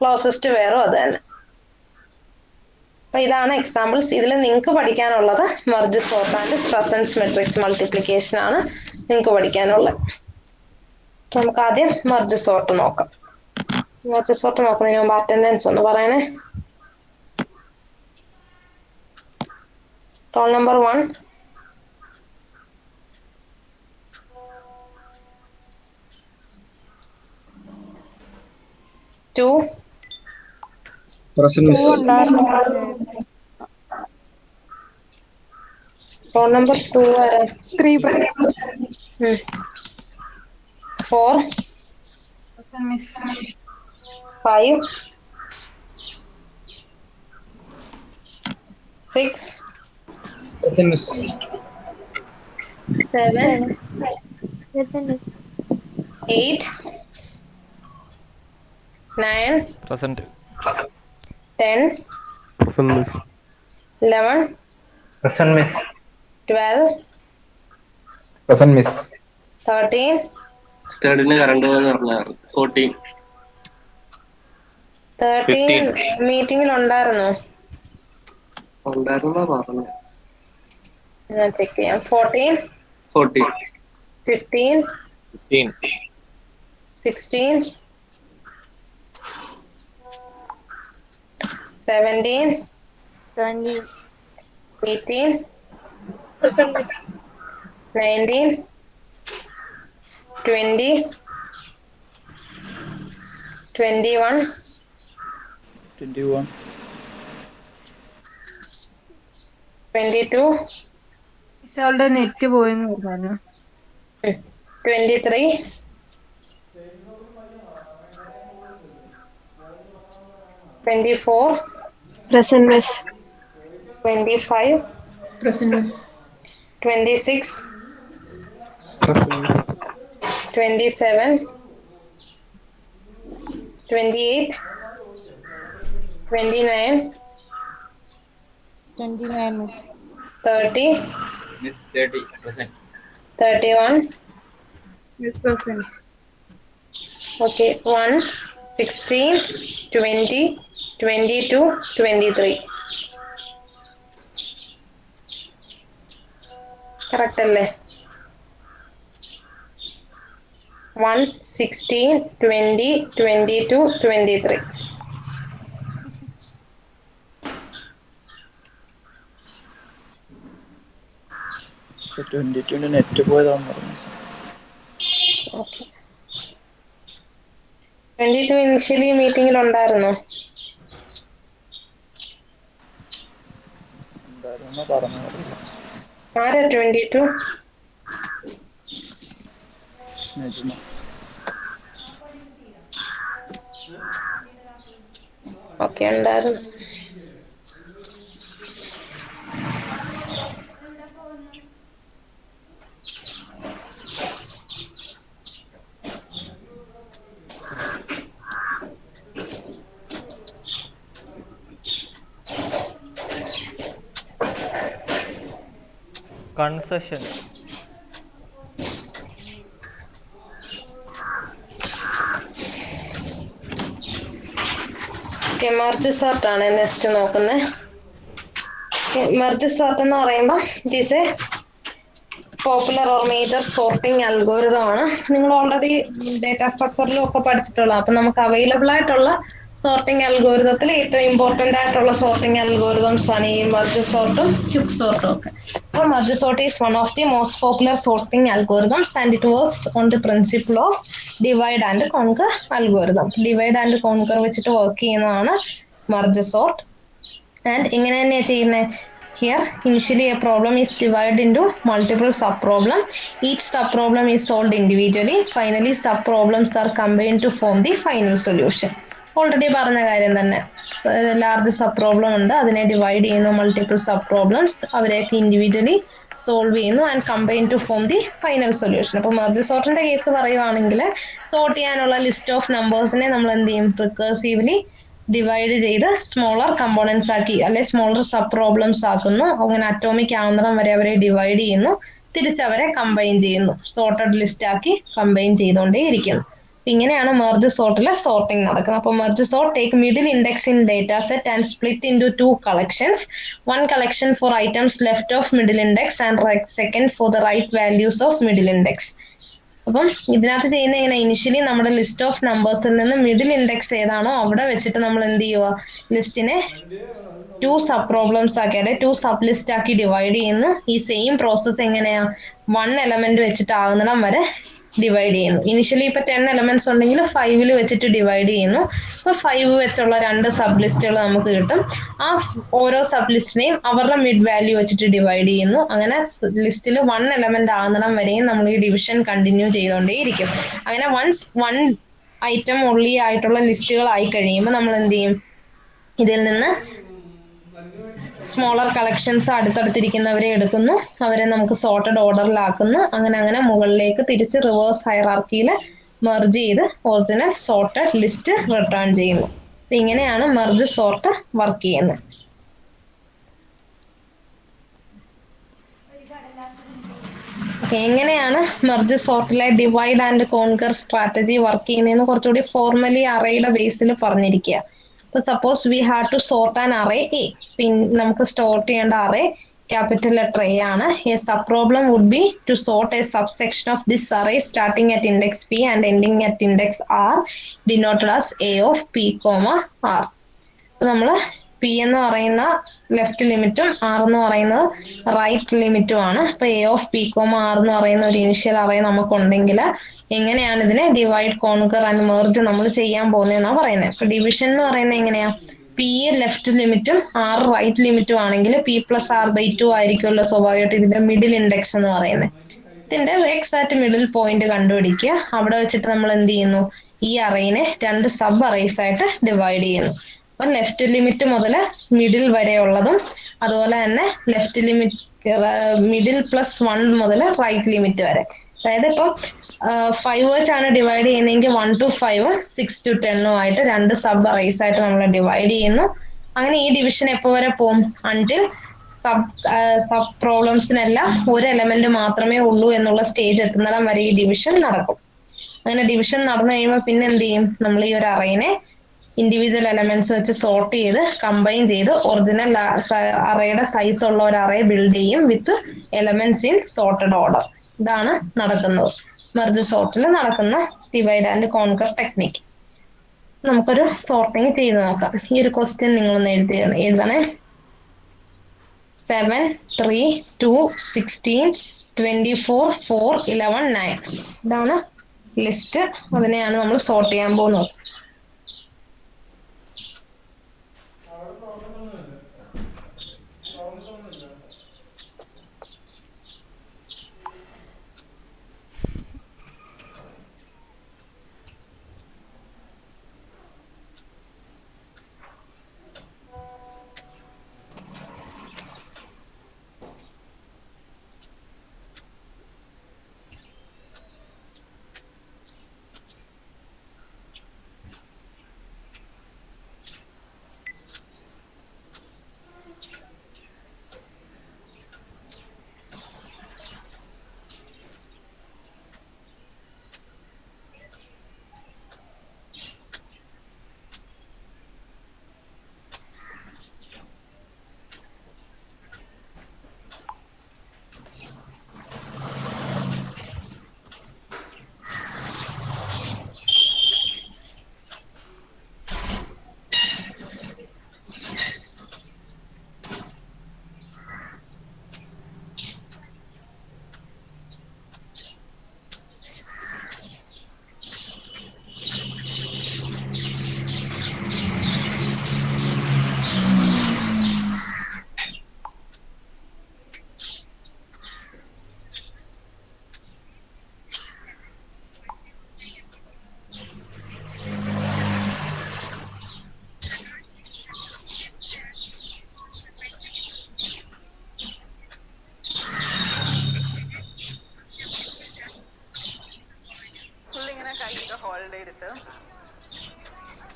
ക്ലോസസ്റ്റ് വെയറും അത് തന്നെ. അപ്പൊ ഇതാണ് എക്സാമ്പിൾസ്. ഇതിൽ നിങ്ങൾക്ക് പഠിക്കാനുള്ളത് merge sort and Strassen's matrix multiplication ആണ് നിങ്ങൾക്ക് പഠിക്കാനുള്ളത്. നമുക്ക് ആദ്യം മെർജ് സോർട്ട് നോക്കാം. മെർജ് സോർട്ട് നോക്കുന്നതിന് മുമ്പ് അറ്റൻഡൻസ് ഒന്ന് പറയണേ. Roll number 1, 2, Present miss. Roll number 2 ആരാ? 3 4, 5, 6, Present miss. 7, Present miss. 8, 9, present 10, Present miss. 11, Present miss. 12, Present miss. 13, തേർഡിന് current പോകാന്ന് പറഞ്ഞായിരുന്നു. 14. 13 മീറ്റിംഗിൽ ഉണ്ടായിരുന്നോ? ഉണ്ടായിരുന്നാ പറഞ്ഞു. ഞാൻ ചെക്ക് ചെയ്യാം. 14, 14. 15, 15. 16, 17, 17. 18, 19, 20, 21, 21. 22, ഇയാളുടെ നെറ്റ് പോയെന്ന് പറഞ്ഞു. 23, 24, Present miss. 25, Present miss. 26, Present miss. 27, 28, 29, 29 miss. 30, Miss 30. Present. 31, Miss present. okay, 1, 16, 20, 22, 23. Correct അല്ലേ? 1, 16, 20, 22, 23. So 22 നെറ്റ് പോയതാന്ന് പറഞ്ഞു. Okay. 22 ഇനിഷ്യലി മീറ്റിംഗിൽ ഉണ്ടായിരുന്നോ? എന്തായിരുന്നു പറഞ്ഞറിയില്ല. ആരാ 22? നജ്മ. ഓക്കെ, ഉണ്ടായിരുന്നു. കൺസെഷൻ. മെർജ് സോർട്ട് ആണ് നെക്സ്റ്റ് നോക്കുന്നത്. മെർജ് സോർട്ട് എന്ന് പറയുമ്പോൾ it is A popular or major sorting algorithm ആണ്. നിങ്ങൾ ഓൾറെഡി ഡേറ്റാ സ്ട്രക്ചറിലും ഒക്കെ പഠിച്ചിട്ടുള്ള, അപ്പൊ നമുക്ക് അവൈലബിൾ ആയിട്ടുള്ള സോർട്ടിംഗ് അൽഗോരിതത്തിൽ ഏറ്റവും ഇമ്പോർട്ടന്റ് ആയിട്ടുള്ള സോർട്ടിംഗ് അൽഗോരിതംസ് ആണ് ഈ മെർജ് സോർട്ടും ക്യുക്ക് സോർട്ടും ഒക്കെ. അപ്പോൾ merge sort is one of the most popular sorting algorithms and it works on the principle of divide and conquer algorithm. Divide and conquer വെച്ചിട്ട് വർക്ക് ചെയ്യുന്നതാണ് മെർജ് സോർട്ട്. ആൻഡ് ഇങ്ങനെ തന്നെയാണ് ചെയ്യുന്നത്. Here, initially a problem is divided into multiple subproblem. Each subproblem is solved individually. Finally, subproblems are combined to form the final solution. Already പറഞ്ഞ കാര്യം തന്നെ. ലാർജ് സബ് പ്രോബ്ലം ഉണ്ട്, അതിനെ ഡിവൈഡ് ചെയ്യുന്നു മൾട്ടിപ്പിൾ സബ് പ്രോബ്ലംസ്, അവരെയൊക്കെ ഇൻഡിവിജ്വലി സോൾവ് ചെയ്യുന്നു and combine to form the final solution. അപ്പോൾ മെർജ് സോർട്ടിന്റെ കേസ് പറയുവാണെങ്കിൽ സോർട്ട് ചെയ്യാനുള്ള ലിസ്റ്റ് ഓഫ് നമ്പേഴ്സിനെ നമ്മൾ എന്ത് ചെയ്യും? റിക്കേഴ്സീവ്ലി ഡിവൈഡ് ചെയ്ത് സ്മോളർ കമ്പോണൻസ് ആക്കി അല്ലെ സ്മോളർ സബ് പ്രോബ്ലംസ് ആക്കുന്നു. അങ്ങനെ അറ്റോമിക് ആവുന്നിടം വരെ അവരെ ഡിവൈഡ് ചെയ്യുന്നു, തിരിച്ചവരെ കമ്പൈൻ ചെയ്യുന്നു, സോർട്ടഡ് ലിസ്റ്റ് ആക്കി കമ്പൈൻ ചെയ്തുകൊണ്ടേ ഇരിക്കുന്നു. ഇങ്ങനെയാണ് മെർജ് സോർട്ടിലെ സോർട്ടിംഗ് നടക്കുന്നത്. അപ്പോൾ merge sort take middle index in data set and split into 2 collections. One collection for items left of middle index and second for the right values of middle index. അപ്പം ഇതിനകത്ത് ചെയ്യുന്ന എങ്ങനെ? ഇനിഷ്യലി നമ്മുടെ ലിസ്റ്റ് ഓഫ് നമ്പേഴ്സിൽ നിന്ന് മിഡിൽ ഇൻഡെക്സ് ഏതാണോ അവിടെ വെച്ചിട്ട് നമ്മൾ എന്ത് ചെയ്യുക? ലിസ്റ്റിനെ 2 സബ് പ്രോബ്ലംസ് ആക്കി അല്ലെ 2 സബ് ലിസ്റ്റ് ആക്കി ഡിവൈഡ് ചെയ്യുന്നു. ഈ സെയിം പ്രോസസ്സ് എങ്ങനെയാ? 1 എലമെന്റ് വെച്ചിട്ട് ആകുന്നിടം വരെ ഡിവൈഡ് ചെയ്യുന്നു. ഇനിഷ്യലി ഇപ്പൊ 10 എലമെന്റ്സ് ഉണ്ടെങ്കിൽ 5 വെച്ചിട്ട് ഡിവൈഡ് ചെയ്യുന്നു. അപ്പൊ 5 വെച്ചുള്ള 2 സബ് ലിസ്റ്റുകൾ നമുക്ക് കിട്ടും. ആ ഓരോ സബ് ലിസ്റ്റിനെയും അവരുടെ മിഡ് വാല്യൂ വെച്ചിട്ട് ഡിവൈഡ് ചെയ്യുന്നു. അങ്ങനെ ലിസ്റ്റിൽ 1 എലമെന്റ് ആകുന്നിടം വരെയും നമ്മൾ ഈ ഡിവിഷൻ കണ്ടിന്യൂ ചെയ്തുകൊണ്ടേയിരിക്കും. അങ്ങനെ വൺസ് 1 ഐറ്റം ഉള്ളി ആയിട്ടുള്ള ലിസ്റ്റുകൾ ആയി കഴിയുമ്പോൾ നമ്മൾ എന്ത് ചെയ്യും? ഇതിൽ നിന്ന് സ്മോളർ കളക്ഷൻസ് അടുത്തടുത്തിരിക്കുന്നവരെ എടുക്കുന്നു, അവരെ നമുക്ക് സോർട്ടഡ് ഓർഡറിലാക്കുന്നു. അങ്ങനെ അങ്ങനെ മുകളിലേക്ക് തിരിച്ച് റിവേഴ്സ് ഹൈറാർക്കിയിൽ മെർജ് ചെയ്ത് ഒറിജിനൽ സോർട്ടഡ് ലിസ്റ്റ് റിട്ടേൺ ചെയ്യുന്നു. അപ്പൊ ഇങ്ങനെയാണ് മെർജ് സോർട്ട് വർക്ക് ചെയ്യുന്നത്. എങ്ങനെയാണ് മെർജ് സോർട്ടിലെ divide and conquer strategy work ചെയ്യുന്നതെന്ന് കുറച്ചുകൂടി ഫോർമലി അറേയുടെ ബേസിൽ പറഞ്ഞിരിക്കുക. ഇപ്പൊ suppose we have to sort an array A. നമുക്ക് സ്റ്റോർട്ട് ചെയ്യേണ്ട അറേ ക്യാപിറ്റൽ ലെറ്റർ എ ആണ്. A sub problem would be to sort a subsection of this array starting at index P and ending at index R denoted as A of p comma r. നമ്മൾ പി എന്ന് പറയുന്ന ലെഫ്റ്റ് ലിമിറ്റും ആർ എന്ന് പറയുന്നത് റൈറ്റ് ലിമിറ്റും ആണ്. അപ്പൊ A of p comma r എന്ന് പറയുന്ന ഒരു ഇനിഷ്യൽ അറേ നമുക്കുണ്ടെങ്കിൽ എങ്ങനെയാണ് ഇതിനെ ഡിവൈഡ് കോൺകർ ആൻഡ് മെർജ് നമ്മൾ ചെയ്യാൻ പോകുന്നതെന്നാണ് പറയുന്നത്. അപ്പൊ ഡിവിഷൻ എന്ന് പറയുന്നത് എങ്ങനെയാ? പി ലെഫ്റ്റ് ലിമിറ്റും ആർ റൈറ്റ് ലിമിറ്റും ആണെങ്കിൽ പി പ്ലസ് ആർ ബൈ 2 ആയിരിക്കുമല്ലോ സ്വാഭാവികമായിട്ട് ഇതിന്റെ മിഡിൽ ഇൻഡെക്സ് എന്ന് പറയുന്നത്. ഇതിന്റെ എക്സാക്ട് മിഡിൽ പോയിന്റ് കണ്ടുപിടിക്കുക. അവിടെ വെച്ചിട്ട് നമ്മൾ എന്ത് ചെയ്യുന്നു? ഈ അറേനെ 2 സബ് അറേസ് ആയിട്ട് ഡിവൈഡ് ചെയ്യുന്നു. അപ്പൊ ലെഫ്റ്റ് ലിമിറ്റ് മുതൽ മിഡിൽ വരെയുള്ളതും അതുപോലെ തന്നെ ലെഫ്റ്റ് ലിമിറ്റ് മിഡിൽ പ്ലസ് 1 മുതൽ റൈറ്റ് ലിമിറ്റ് വരെ. അതായത് ഇപ്പം 5 വെച്ചാണ് ഡിവൈഡ് ചെയ്യുന്നതെങ്കിൽ 1 to 5 6 to 10 ആയിട്ട് 2 സബ് അറേസ് ആയിട്ട് നമ്മൾ ഡിവൈഡ് ചെയ്യുന്നു. അങ്ങനെ ഈ ഡിവിഷൻ എപ്പോ വരെ പോകും? അൺടിൽ സബ് പ്രോബ്ലംസിനെല്ലാം ഒരു എലമെന്റ് മാത്രമേ ഉള്ളൂ എന്നുള്ള സ്റ്റേജ് എത്തുന്നിടം വരെ ഈ ഡിവിഷൻ നടക്കും. അങ്ങനെ ഡിവിഷൻ നടന്നു കഴിയുമ്പോൾ പിന്നെ എന്ത് ചെയ്യും? നമ്മൾ ഈ ഒരു അറേനെ ഇൻഡിവിജ്വൽ എലമെന്റ്സ് വെച്ച് സോർട്ട് ചെയ്ത് കമ്പൈൻ ചെയ്ത് ഒറിജിനൽ അറേയുടെ സൈസ് ഉള്ള ഒരു അറേ ബിൽഡ് ചെയ്യും വിത്ത് എലമെന്റ്സ് ഇൻ സോർട്ടഡ് ഓർഡർ. ഇതാണ് നടക്കുന്നത് മെർജ് സോർട്ടിൽ നടക്കുന്ന ഡിവൈഡ് ആൻഡ് കോൺകർ ടെക്നിക്ക്. നമുക്കൊരു സോർട്ടിങ് ചെയ്ത് നോക്കാം. ഈ ഒരു ക്വസ്റ്റ്യൻ നിങ്ങളൊന്ന് എഴുതണേ. 7 3 2 16 24 4 11 9 ഇതാണ് ലിസ്റ്റ്, അതിനെയാണ് നമ്മൾ സോർട്ട് ചെയ്യാൻ പോകുന്നത്.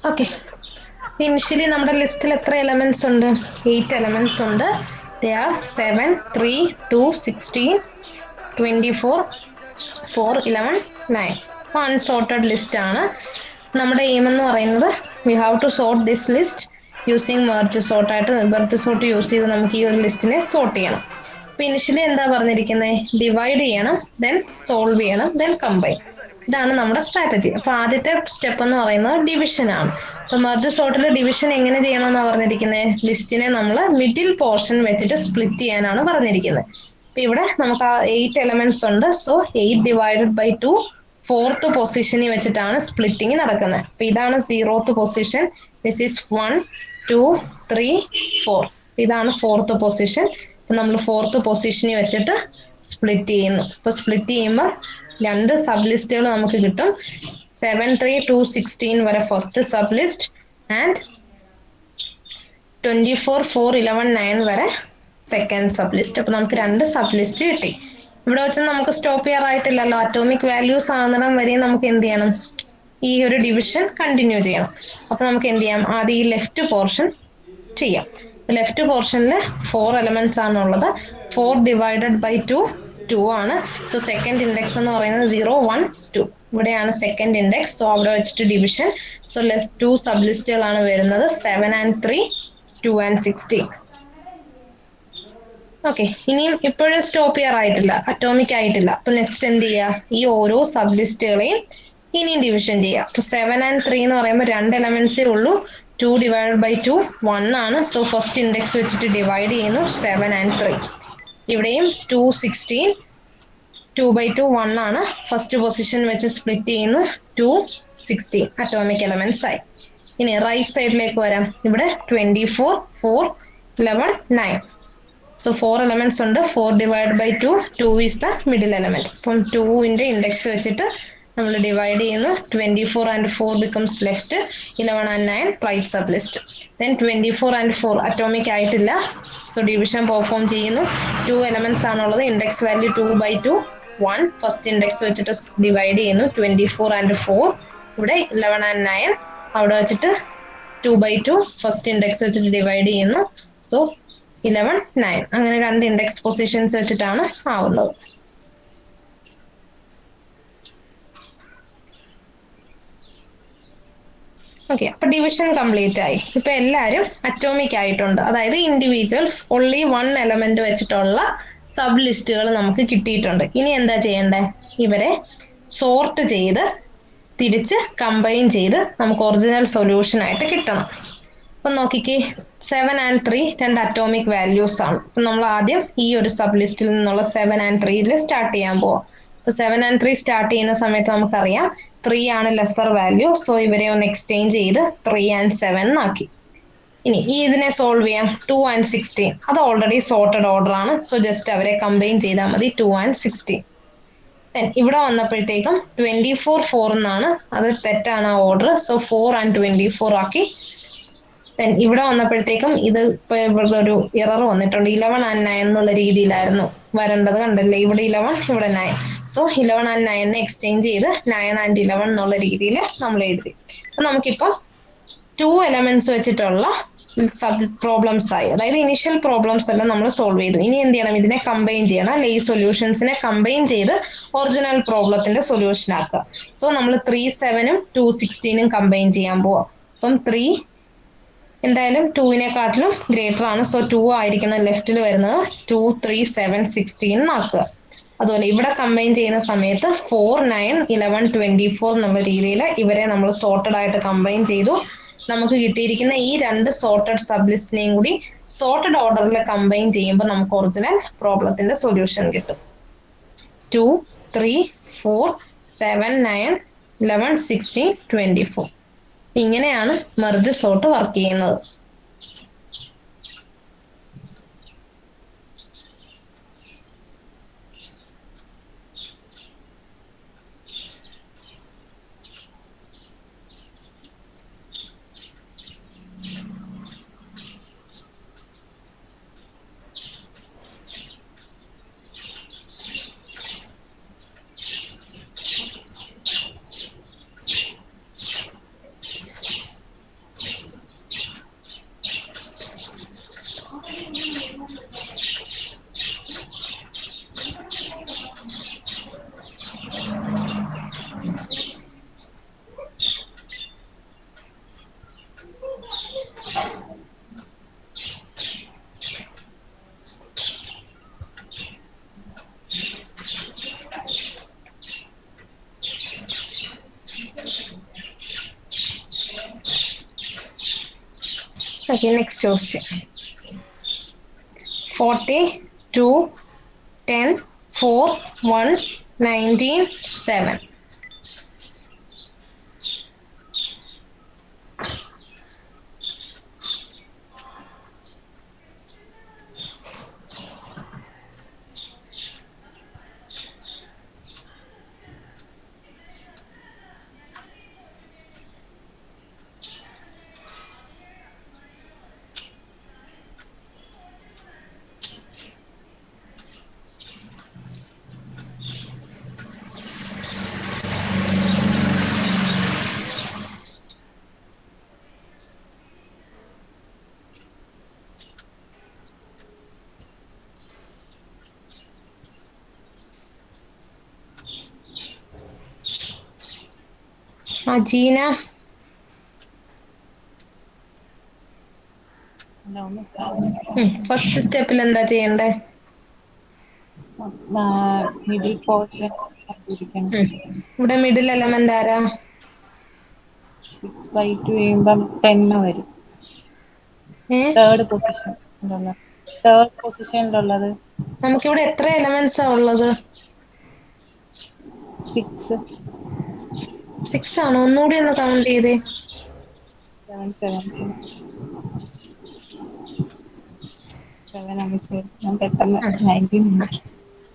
ഓക്കെ, ഇനിഷ്യലി നമ്മുടെ ലിസ്റ്റിൽ എത്ര എലമെന്റ്സ് ഉണ്ട്? 8 എലമെന്റ്സ് ഉണ്ട്. They are 7, 3, 2, 16, 24, 4, 11, 9. അൺസോർട്ടഡ് ലിസ്റ്റ് ആണ്. നമ്മുടെ എയിം എന്ന് പറയുന്നത് we have to sort this list using merge sort ആയിട്ട് മെർജ് സോർട്ട് യൂസ് ചെയ്ത് നമുക്ക് ഈ ഒരു ലിസ്റ്റിനെ സോർട്ട് ചെയ്യണം. അപ്പൊ ഇനിഷ്യലി എന്താ പറഞ്ഞിരിക്കുന്നത്? ഡിവൈഡ് ചെയ്യണം, ദെൻ സോൾവ് ചെയ്യണം, ദെൻ കമ്പൈൻ. ഇതാണ് നമ്മുടെ സ്ട്രാറ്റജി. അപ്പൊ ആദ്യത്തെ സ്റ്റെപ്പ് എന്ന് പറയുന്നത് ഡിവിഷൻ ആണ്. അപ്പൊ മെർജ് സോർട്ടിൽ ഡിവിഷൻ എങ്ങനെ ചെയ്യണമെന്നാണ് പറഞ്ഞിരിക്കുന്നത്? ലിസ്റ്റിനെ നമ്മൾ മിഡിൽ പോർഷൻ വെച്ചിട്ട് സ്പ്ലിറ്റ് ചെയ്യാനാണ് പറഞ്ഞിരിക്കുന്നത്. അപ്പൊ ഇവിടെ നമുക്ക് ആ 8 എലമെന്റ്സ് ഉണ്ട്. സോ 8 ഡിവൈഡഡ് ബൈ 2 4th പൊസിഷനിൽ വെച്ചിട്ടാണ് സ്പ്ലിറ്റിംഗ് നടക്കുന്നത്. അപ്പൊ ഇതാണ് 0th പൊസിഷൻ. This is 1, 2, 3, 4. ഇതാണ് 4th പൊസിഷൻ. നമ്മൾ 4th പൊസിഷനിൽ വെച്ചിട്ട് സ്പ്ലിറ്റ് ചെയ്യുന്നു. അപ്പൊ സ്പ്ലിറ്റ് ചെയ്യുമ്പോൾ 2 സബ് ലിസ്റ്റുകൾ നമുക്ക് കിട്ടും. 7, 3, 2, 16 വരെ ഫസ്റ്റ് സബ് ലിസ്റ്റ് ആൻഡ് 24, 4, 11, 9 വരെ സെക്കൻഡ് സബ് ലിസ്റ്റ്. അപ്പൊ നമുക്ക് 2 സബ് ലിസ്റ്റ് കിട്ടി. ഇവിടെ വെച്ച് നമുക്ക് സ്റ്റോപ്പ് ചെയ്യാറായിട്ടില്ലല്ലോ. അറ്റോമിക് വാല്യൂസ് ആകുന്നിടം വരെ നമുക്ക് എന്ത് ചെയ്യണം? ഈ ഒരു ഡിവിഷൻ കണ്ടിന്യൂ ചെയ്യണം. അപ്പൊ നമുക്ക് എന്ത് ചെയ്യാം? ആദ്യം ഈ ലെഫ്റ്റ് പോർഷൻ ചെയ്യാം. ലെഫ്റ്റ് പോർഷനിൽ 4 എലമെന്റ്സ് ആണുള്ളത്. 4 ഡിവൈഡഡ് ബൈ 2 2 ആണ്. സോ സെക്കൻഡ് ഇൻഡെക്സ് എന്ന് പറയുന്നത് 0, 1, 2. ഇവിടെയാണ് സെക്കൻഡ് ഇൻഡെക്സ്. സോ അവിടെ വെച്ചിട്ട് ഡിവിഷൻ. സോ ലെഫ്റ്റ് 2 സബ് ലിസ്റ്റുകളാണ് വരുന്നത്. 7 and 3, 2 and 16. ഓക്കെ, ഇനിയും ഇപ്പോഴും സ്റ്റോപ്പ് ചെയ്യാറായിട്ടില്ല, അറ്റോമിക് ആയിട്ടില്ല. അപ്പൊ നെക്സ്റ്റ് എന്ത് ചെയ്യുക? ഈ ഓരോ സബ് ലിസ്റ്റുകളെയും ഇനിയും ഡിവിഷൻ ചെയ്യുക. അപ്പൊ 7 and 3 എന്ന് പറയുമ്പോൾ 2 എലമെന്റ്സേ ഉള്ളൂ. 2 ഡിവൈഡഡ് ബൈ 2 1 ആണ്. സോ ഫസ്റ്റ് ഇൻഡെക്സ് വെച്ചിട്ട് ഡിവൈഡ് ചെയ്യുന്നു. 7 and 3. ഇവിടെയും 2, 16, 2 by 2 1 ആണ്. ഫസ്റ്റ് പൊസിഷൻ വെച്ച് സ്പ്ലിറ്റ് ചെയ്യുന്നു. 2, 16 അറ്റോമിക് എലമെന്റ്സ് ആയി. ഇനി റൈറ്റ് സൈഡിലേക്ക് വരാം. ഇവിടെ 24, 4, 11, 9. So 4 elements ഉണ്ട്. 4 divided by 2, 2 is the middle element. അപ്പം 2ന്റെ ഇൻഡെക്സ് വെച്ചിട്ട് നമ്മൾ ഡിവൈഡ് ചെയ്യുന്നു. 24 and 4 becomes left, 11 and 9 right sub list. Then 24 and 4 atomic ആയിട്ടില്ല. സോ ഡിവിഷൻ പെർഫോം ചെയ്യുന്നു. 2 എലമെന്റ്സ് ആണുള്ളത്. Index value 2 by 2, 1. First index വെച്ചിട്ട് ഡിവൈഡ് ചെയ്യുന്നു. 24 and 4. ഇവിടെ 11 and 9. അവിടെ വെച്ചിട്ട് 2 by 2 ഫസ്റ്റ് ഇൻഡെക്സ് വെച്ചിട്ട് ഡിവൈഡ് ചെയ്യുന്നു. സോ 11, 9. അങ്ങനെ 2 ഇൻഡെക്സ് പൊസിഷൻസ് വെച്ചിട്ടാണ് ആവുന്നത്. ഓക്കെ, അപ്പൊ ഡിവിഷൻ കംപ്ലീറ്റ് ആയി. ഇപ്പൊ എല്ലാവരും അറ്റോമിക് ആയിട്ടുണ്ട്. അതായത് ഇൻഡിവിജ്വൽ ഓൺലി 1 എലമെന്റ് വെച്ചിട്ടുള്ള സബ് ലിസ്റ്റുകൾ നമുക്ക് കിട്ടിയിട്ടുണ്ട്. ഇനി എന്താ ചെയ്യേണ്ടത്? ഇവരെ സോർട്ട് ചെയ്ത് തിരിച്ച് കമ്പൈൻ ചെയ്ത് നമുക്ക് ഒറിജിനൽ സൊല്യൂഷൻ ആയിട്ട് കിട്ടണം. അപ്പൊ നോക്കിക്കേ, 7 and 3 2 അറ്റോമിക് വാല്യൂസ് ആണ്. അപ്പൊ നമ്മൾ ആദ്യം ഈ ഒരു സബ് ലിസ്റ്റിൽ നിന്നുള്ള 7 and 3 സ്റ്റാർട്ട് ചെയ്യാൻ പോവാം. അപ്പൊ 7 and 3 സ്റ്റാർട്ട് ചെയ്യുന്ന സമയത്ത് നമുക്കറിയാം 3 ആണ് ലെസർ വാല്യൂ. സോ ഇവരെ ഒന്ന് എക്സ്ചേഞ്ച് ചെയ്ത് 3 and 7 ആക്കി. ഇനി ഈ ഇതിനെ സോൾവ് ചെയ്യാം. 2 and 16 അത് ഓൾറെഡി സോർട്ടഡ് ഓർഡർ ആണ്. സോ ജസ്റ്റ് അവരെ കമ്പൈൻ ചെയ്താൽ മതി. 2 and 16. ഇവിടെ വന്നപ്പോഴത്തേക്കും 24 4 എന്നാണ്, അത് തെറ്റാണ് ആ ഓർഡർ. സോ 4 and 24 ആക്കി. ഇവിടെ വന്നപ്പോഴത്തേക്കും ഇത് ഇപ്പൊ ഇവിടെ ഒരു എറർ വന്നിട്ടുണ്ട്. 11 and 9 എന്നുള്ള രീതിയിലായിരുന്നു വരേണ്ടത്, കണ്ടല്ലേ? ഇവിടെ 11, ഇവിടെ 9. സോ 11 and 9 എക്സ്ചേഞ്ച് ചെയ്ത് 9 and 11 എന്നുള്ള രീതിയിൽ നമ്മൾ എഴുതി. അപ്പൊ നമുക്കിപ്പം 2 എലമെന്റ്സ് വെച്ചിട്ടുള്ള സബ് പ്രോബ്ലംസ് ആയി. അതായത് ഇനിഷ്യൽ പ്രോബ്ലംസ് എല്ലാം നമ്മൾ സോൾവ് ചെയ്തു. ഇനി എന്ത് ചെയ്യണം? ഇതിനെ കമ്പൈൻ ചെയ്യണം. അല്ലെ ഈ സൊല്യൂഷൻസിനെ കമ്പൈൻ ചെയ്ത് ഒറിജിനൽ പ്രോബ്ലത്തിന്റെ സൊല്യൂഷൻ ആക്കുക. സോ നമ്മൾ 3 7ഉം 2 16ഉം കമ്പൈൻ ചെയ്യാൻ പോവാം. അപ്പം 3 എന്തായാലും 2-നെക്കാട്ടിലും ഗ്രേറ്റർ ആണ്. സോ 2 ആയിരിക്കണം ലെഫ്റ്റിൽ വരുന്നത്. 2 3 7 16 ആക്കുക. അതുപോലെ ഇവിടെ കമ്പൈൻ ചെയ്യുന്ന സമയത്ത് 4 9 11 24 എന്നുള്ള രീതിയിൽ ഇവരെ നമ്മൾ സോർട്ടഡ് ആയിട്ട് കമ്പൈൻ ചെയ്തു. നമുക്ക് കിട്ടിയിരിക്കുന്ന ഈ രണ്ട് സോർട്ടഡ് സബ് ലിസ്റ്റിനെയും കൂടി സോർട്ടഡ് ഓർഡറിൽ കമ്പൈൻ ചെയ്യുമ്പോൾ നമുക്ക് ഒറിജിനൽ പ്രോബ്ലത്തിന്റെ സൊല്യൂഷൻ കിട്ടും. 2 3 4 7 9 11 16 24. ഇങ്ങനെയാണ് മെർജ് സോർട്ട് വർക്ക് ചെയ്യുന്നത്. Okay, next question. 40 2 10 4 1 19 7. Jeena, first സ്റ്റെപ്പിൽ എന്താ ചെയ്യണ്ടേ? മിഡിൽ പോർഷൻ കണ്ടുപിടിക്കണം. ഇവിടെ മിഡിൽ എലമെന്റ് ആരാ? 6/2 ചെയ്യുമ്പം 10 വരും. തേർഡ് പൊസിഷനിലുള്ളത്. നമുക്കിവിടെ എത്ര എലമെന്റ്സാ ഉള്ളത്? 6 ആണോ? ഒന്നുകൂടി ഒന്ന് കൗണ്ട് ചെയ്തേ. 7 7 ഞാൻ പെട്ടെന്ന് 19 നോക്കി.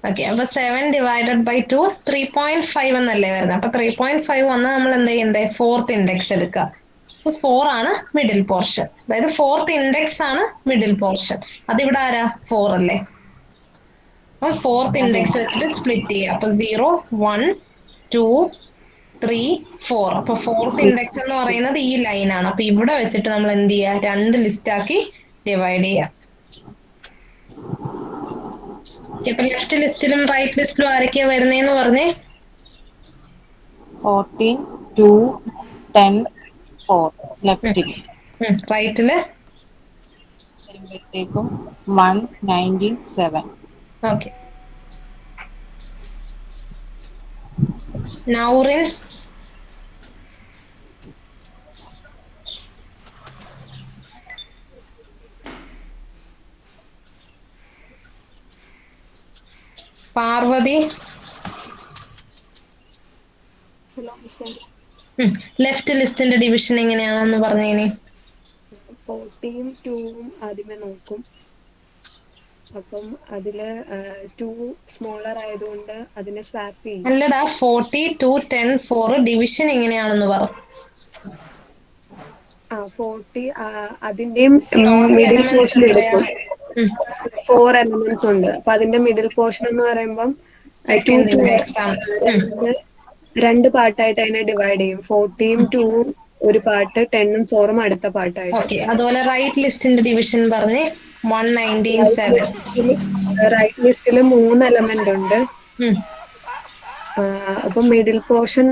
ഓക്കെ, അപ്പൊ 7 ഡിവൈഡഡ് ബൈ 2 3.5 എന്നല്ലേ വരുന്നത്. അപ്പൊ 3.5 വന്നാൽ നമ്മൾ എന്താ ചെയ്യണ്ടേ? ഫോർത്ത് ഇൻഡെക്സ് എടുക്കുക. 4 ആണ് മിഡിൽ പോർഷൻ, അതായത് ഫോർത്ത് ഇൻഡെക്സ് ആണ് മിഡിൽ പോർഷൻ. അതിവിടെ ആരാ? 4 അല്ലേ? അപ്പം ഫോർത്ത് ഇൻഡെക്സ് വെച്ചിട്ട് സ്പ്ലിറ്റ് ചെയ്യുക. അപ്പൊ 0 1 2 3 4. അപ്പൊ ഫോർത്ത് ഇൻഡെക്സ് എന്ന് പറയുന്നത് ഈ ലൈനാണ്. അപ്പൊ ഇവിടെ വെച്ചിട്ട് നമ്മൾ എന്ത് ചെയ്യുക? 2 ലിസ്റ്റ് ആക്കി ഡിവൈഡ് ചെയ്യുക. ഇപ്പൊ ലെഫ്റ്റ് ലിസ്റ്റിലും റൈറ്റ് ലിസ്റ്റിലും ആരൊക്കെയാ വരുന്നേന്ന് പറഞ്ഞേ? 14 2 10 4 ലെഫ്റ്റിൽ. റൈറ്റില് വരുമ്പോഴത്തേക്കും 1 19 7. ഓക്കെ. നൗറിൻ പാർവതി ഹലോ മിസ്സേ. ലെഫ്റ്റ് ലിസ്റ്റിന്റെ ഡിവിഷൻ എങ്ങനെയാണെന്ന് പറഞ്ഞേനി. 40യും 2ഉം ആദ്യമേ നോക്കും. അപ്പം അതില് 2 സ്മോളർ ആയതുകൊണ്ട് അതിനെ സ്വാപ്പ് ചെയ്യും. അല്ലടാ 40, 2, 10, 4 ഡിവിഷൻ എങ്ങനെയാണെന്ന് പറ. 40 അതിന്റെയും ടോട്ടൽ മിഡിൽ എലമെന്റ്സ് പോർഷൻ എത്രയാ? എടുക്കും. 4 എലമെന്റ്സ് ഉണ്ട്. അപ്പൊ അതിന്റെ മിഡിൽ പോർഷൻ എന്ന് പറയുമ്പം 2 സെക്കൻഡ് 2 ഇൻഡെക്സ് ആണ്. രണ്ട് പാർട്ടായിട്ട് അതിനെ ഡിവൈഡ് ചെയ്യും. 40യും 2ഉം ഒരു പാർട്ട്, 10ഉം 4ഉം അടുത്ത പാർട്ടായിട്ട്. ഓക്കെ, അതുപോലെ റൈറ്റ് ലിസ്റ്റിന്റെ ഡിവിഷൻ പറഞ്ഞ് 119, 7. റൈറ്റ് ലിസ്റ്റിൽ 3 എലമെന്റ് ഉണ്ട്. അപ്പൊ മിഡിൽ പോർഷൻ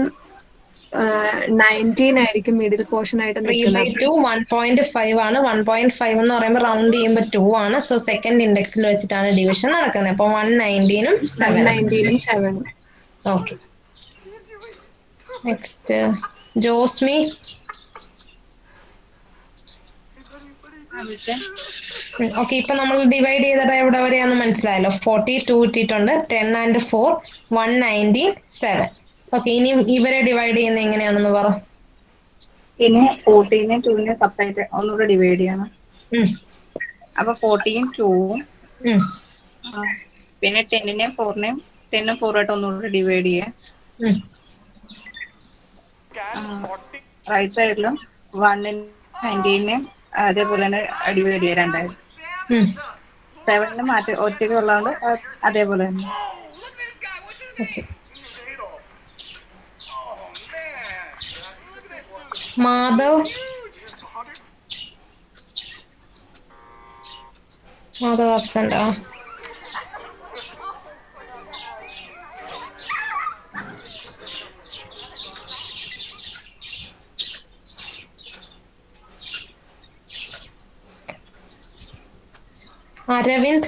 19 ആയിരിക്കും മിഡിൽ പോർഷൻ ആയിട്ട് 3/2 1.5 ആണ്. 1.5 എന്ന് പറയുമ്പോൾ റൗണ്ട് ചെയ്യുമ്പോൾ 2 ആണ്. സോ സെക്കൻഡ് ഇൻഡെക്സിൽ വെച്ചിട്ടാണ് ഡിവിഷൻ നടക്കുന്നത്. അപ്പൊ 119ഉം 7. Okay, next Josmi. ഓക്കെ, ഇപ്പൊ നമ്മൾ ഡിവൈഡ് ചെയ്തത് എവിടെ വരെയാന്ന് മനസ്സിലായല്ലോ. 42 ഇട്ടിട്ടുണ്ട്, 10 and 4 119, 7. ഓക്കെ, ഇനി ഇവരെ ഡിവൈഡ് ചെയ്യുന്നത് എങ്ങനെയാണെന്ന് പറ. ഇനി 14നെ 2നെ സെപ്പറേറ്റ് ഒന്നുകൂടെ ഡിവൈഡ് ചെയ്യണം. അപ്പൊ 14 2ഉം പിന്നെ 10നെ 4നെയും 10ഉം 4ആയിട്ട് ഒന്നുകൂടെ ഡിവൈഡ് ചെയ്യാം. റൈറ്റ് സൈഡിലും 119നെ അതേപോലെ തന്നെ ഡിവൈഡ് ചെയ്യാം രണ്ടായിട്ട്. 7ന് മാറ്റി ഒറ്റയ്ക്ക് ഉള്ളതുകൊണ്ട് അതേപോലെ തന്നെ. മാധവ് ആബ്സെന്റ് ആ. അരവിന്ദ്.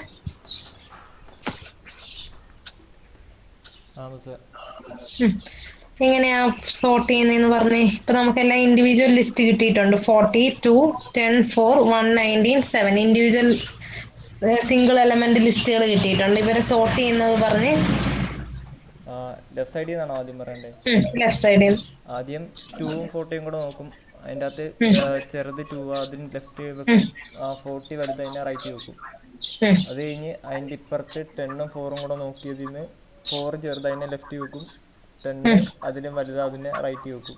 എങ്ങനെയാ സോർട്ട് ചെയ്യുന്നതെന്ന് പറഞ്ഞേ. ഇപ്പൊ നമുക്കെല്ലാം ഇൻഡിവിജ്വൽ ലിസ്റ്റ് കിട്ടിയിട്ടുണ്ട്. 40, 2, 10, 4, 119, 7 ഇൻഡിവിജ്വൽ സിംഗിൾ എലമെന്റ് ലിസ്റ്റുകൾ കിട്ടിയിട്ടുണ്ട്. ഇവരെ സോർട്ട് ചെയ്യുന്നത് പറഞ്ഞ്. ലെഫ്റ്റ് സൈഡിൽ നിന്നാണോ ആദ്യം പറയണ്ടേ? ലെഫ്റ്റ് സൈഡിൽ ആദ്യം 2ഉം 40യും കൂടെ നോക്കും. അതിൻ്റെ അകത്ത് ചെറുത് 2 അതിന് ലെഫ്റ്റ് വെക്കും. 40 വലുത് അതിനെ റൈറ്റ് വെക്കും. അത് കഴിഞ്ഞ് അതിൻ്റെ ഇപ്പുറത്ത് 10ഉം 4ഉം കൂടെ നോക്കിയതിൽ നിന്ന് 4 ചെറുത് അതിനെ ലെഫ്റ്റ് വെക്കും. 10 അതിലും വലുത് അതിനെ റൈറ്റ് വെക്കും.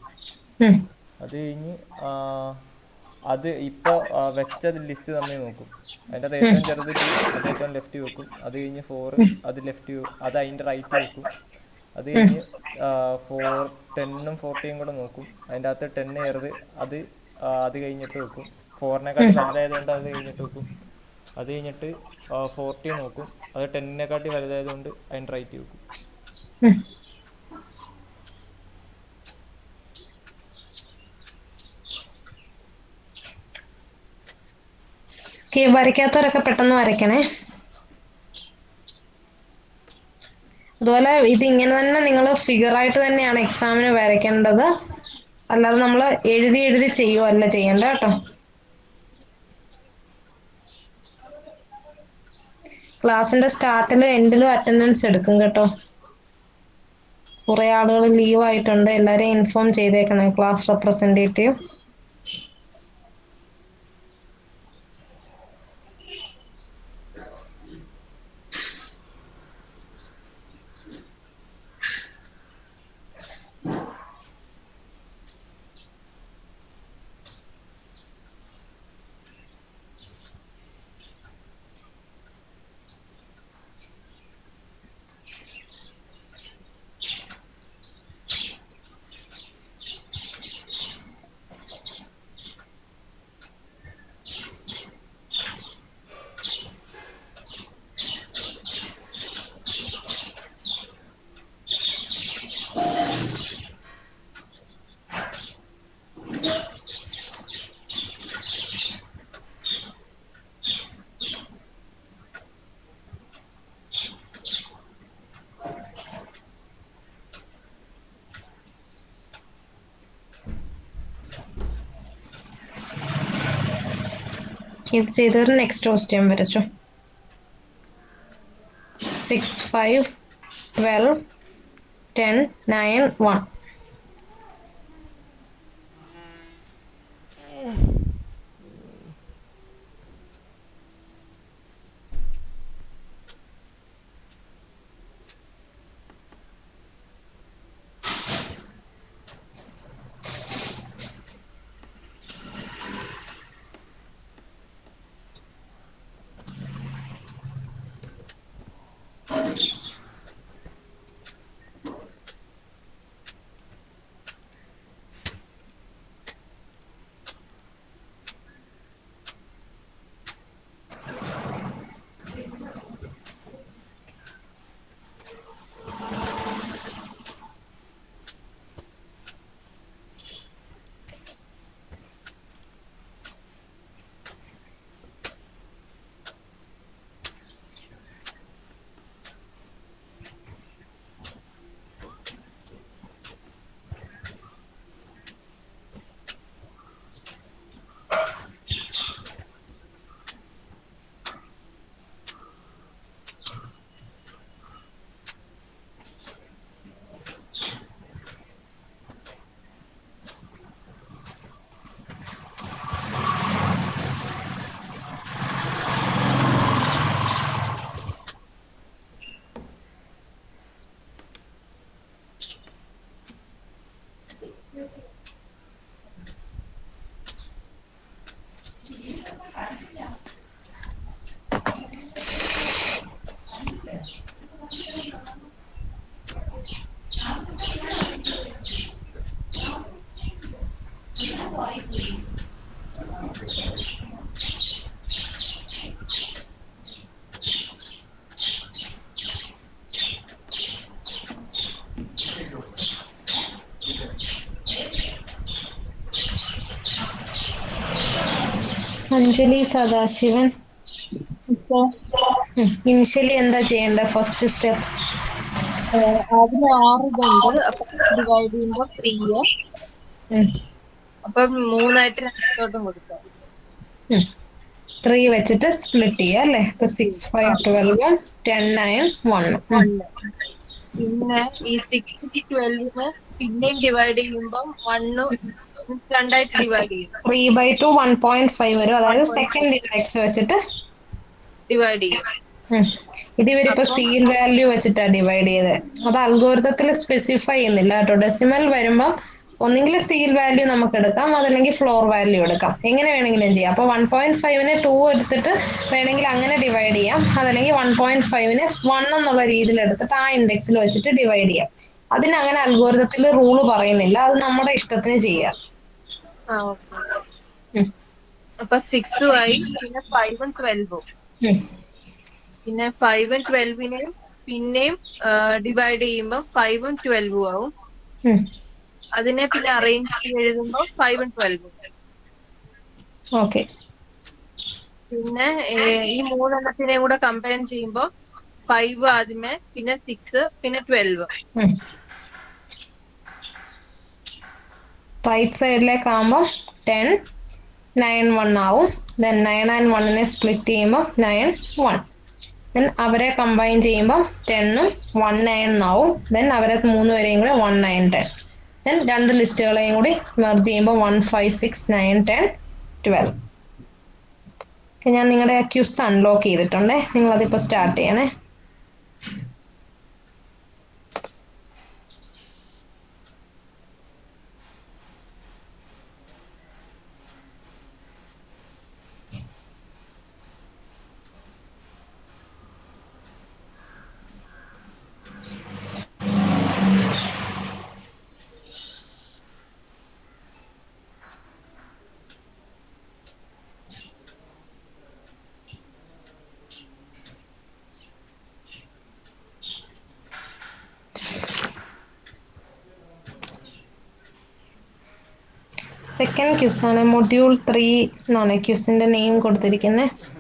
അത് കഴിഞ്ഞ് അത് ഇപ്പോൾ വെച്ച ലിസ്റ്റ് തമ്മിൽ നോക്കും. അതിൻ്റെ അത് ഏറ്റവും ചെറുത് 2 അത് ഏറ്റവും ലെഫ്റ്റ് വെക്കും. അത് കഴിഞ്ഞ് 4 അത് ലെഫ്റ്റ് അത് അതിൻ്റെ റൈറ്റ് വെക്കും. അത് കഴിഞ്ഞ് 10ഉം 40യും കൂടെ നോക്കും. അതിൻ്റെ അകത്ത് 10 ചെറുത് അത് കഴിഞ്ഞിട്ട് വെക്കും. 4നെക്കാട്ടി വലുതായതുകൊണ്ട് അത് കഴിഞ്ഞിട്ട് വെക്കും. അത് കഴിഞ്ഞിട്ട് 40 നോക്കും. അത് 10നെക്കാട്ടി വലുതായതുകൊണ്ട് അതിൻ്റെ റൈറ്റ് വെക്കും. വരയ്ക്കാത്തവരൊക്കെ പെട്ടെന്ന് വരയ്ക്കണേ. അതുപോലെ ഇത് ഇങ്ങനെ തന്നെ നിങ്ങൾ ഫിഗറായിട്ട് തന്നെയാണ് എക്സാമിന് വരയ്ക്കേണ്ടത്. അല്ലാതെ നമ്മൾ എഴുതി എഴുതി ചെയ്യുവല്ല ചെയ്യേണ്ട കേട്ടോ. ക്ലാസ്സിന്റെ സ്റ്റാർട്ടിലും എൻഡിലും അറ്റൻഡൻസ് എടുക്കും കേട്ടോ. കുറെ ആളുകൾ ലീവ് ആയിട്ടുണ്ട്. എല്ലാവരെയും ഇൻഫോം ചെയ്തേക്കണം ക്ലാസ് റെപ്രസെന്റേറ്റീവ്. ഇത് ചെയ്തൊരു നെക്സ്റ്റ് ക്വസ്റ്റ്യൻ വരച്ചു. 6, 5, 12, 10, 9, 1. അഞ്ജലി സദാശിവൻ. സോ ഇനിഷ്യലി എന്താ ചെയ്യേണ്ടത്? ഫസ്റ്റ് സ്റ്റെപ്പ് അതിന് 6 ഇതുണ്ട്. അപ്പൊ ഡിവൈഡ് ചെയ്യുമ്പോ 3. അപ്പം 3 രണ്ടോട്ടും കൊടുക്കാം. 3 വെച്ചിട്ട് സ്പ്ലിറ്റ് ചെയ്യുക അല്ലേ? ഇപ്പൊ 6, 5, 12, 10, 9, 1. 1. പിന്നെ ഈ 6, 12 പിന്നെയും ഡിവൈഡ് ചെയ്യുമ്പോൾ 1 രണ്ടായിട്ട് ഡിവൈഡ് ചെയ്യും. 3/2 1.5 വരും. അതായത് സെക്കൻഡ് ഇൻഡെക്സ് വെച്ചിട്ട് ഡിവൈഡ് ചെയ്യും. ഇത് ഇവരിപ്പോ സീൽ വാല്യൂ വെച്ചിട്ടാ ഡിവൈഡ് ചെയ്തത്. അത് അൽഗോരിതത്തിൽ സ്പെസിഫൈ ചെയ്യുന്നില്ല കേട്ടോ. ഡെസിമൽ വരുമ്പോൾ ഒന്നെങ്കിൽ സീൽ വാല്യൂ നമുക്ക് എടുക്കാം, അതല്ലെങ്കിൽ ഫ്ലോർ വാല്യൂ എടുക്കാം. എങ്ങനെ വേണമെങ്കിലും ചെയ്യാം. അപ്പോൾ 1.5നെ 2 എടുത്തിട്ട് വേണമെങ്കിൽ അങ്ങനെ ഡിവൈഡ് ചെയ്യാം, അതല്ലെങ്കിൽ 1.5നെ 1 എന്നുള്ള രീതിയിൽ എടുത്തിട്ട് ആ ഇൻഡെക്സിൽ വെച്ചിട്ട് ഡിവൈഡ് ചെയ്യാം. അതിന് അങ്ങനെ അൽഗോരിതത്തിൽ റൂള് പറയുന്നില്ല, അത് നമ്മുടെ ഇഷ്ടത്തിന് ചെയ്യാം. അപ്പൊ 6 ആയി, പിന്നെ 5ഉം 12ഉം. പിന്നെ 5ഉം 12നെയും പിന്നെയും ഡിവൈഡ് ചെയ്യുമ്പോൾ 5ഉം 12ഉം ആവും. അതിനെ പിന്നെ അറേഞ്ച് ചെയ്ത് എഴുതുമ്പോൾ 5ഉം 12ഉം. ഓക്കെ. പിന്നെ ഈ 3 കൂടെ കമ്പയർ ചെയ്യുമ്പോൾ 5 ആദ്യമേ, പിന്നെ 6, പിന്നെ 12. റൈറ്റ് സൈഡിലേക്ക് ആകുമ്പോൾ 10, 9, 1 ആവും. ദെൻ 9 ആൻഡ് 1നെ സ്പ്ലിറ്റ് ചെയ്യുമ്പോൾ 9, 1. ദെൻ അവരെ കമ്പൈൻ ചെയ്യുമ്പോൾ 10ഉം 1, 9 ആവും. ദെൻ അവരെ 3 പേരെയും കൂടെ 1, 9, 10. ദെൻ രണ്ട് ലിസ്റ്റുകളെയും കൂടി മെർജ് ചെയ്യുമ്പോൾ 1, 5, 6, 9, 10, 12. ഞാൻ നിങ്ങളുടെ ക്യൂസ് അൺലോക്ക് ചെയ്തിട്ടുണ്ടേ. നിങ്ങളതിപ്പോൾ സ്റ്റാർട്ട് ചെയ്യണേ. സെക്കൻഡ് ക്യൂസ് ആണ്. മൊഡ്യൂൾ 3 എന്നാണ് ക്യൂസിന്റെ നെയിം കൊടുത്തിരിക്കുന്നത്.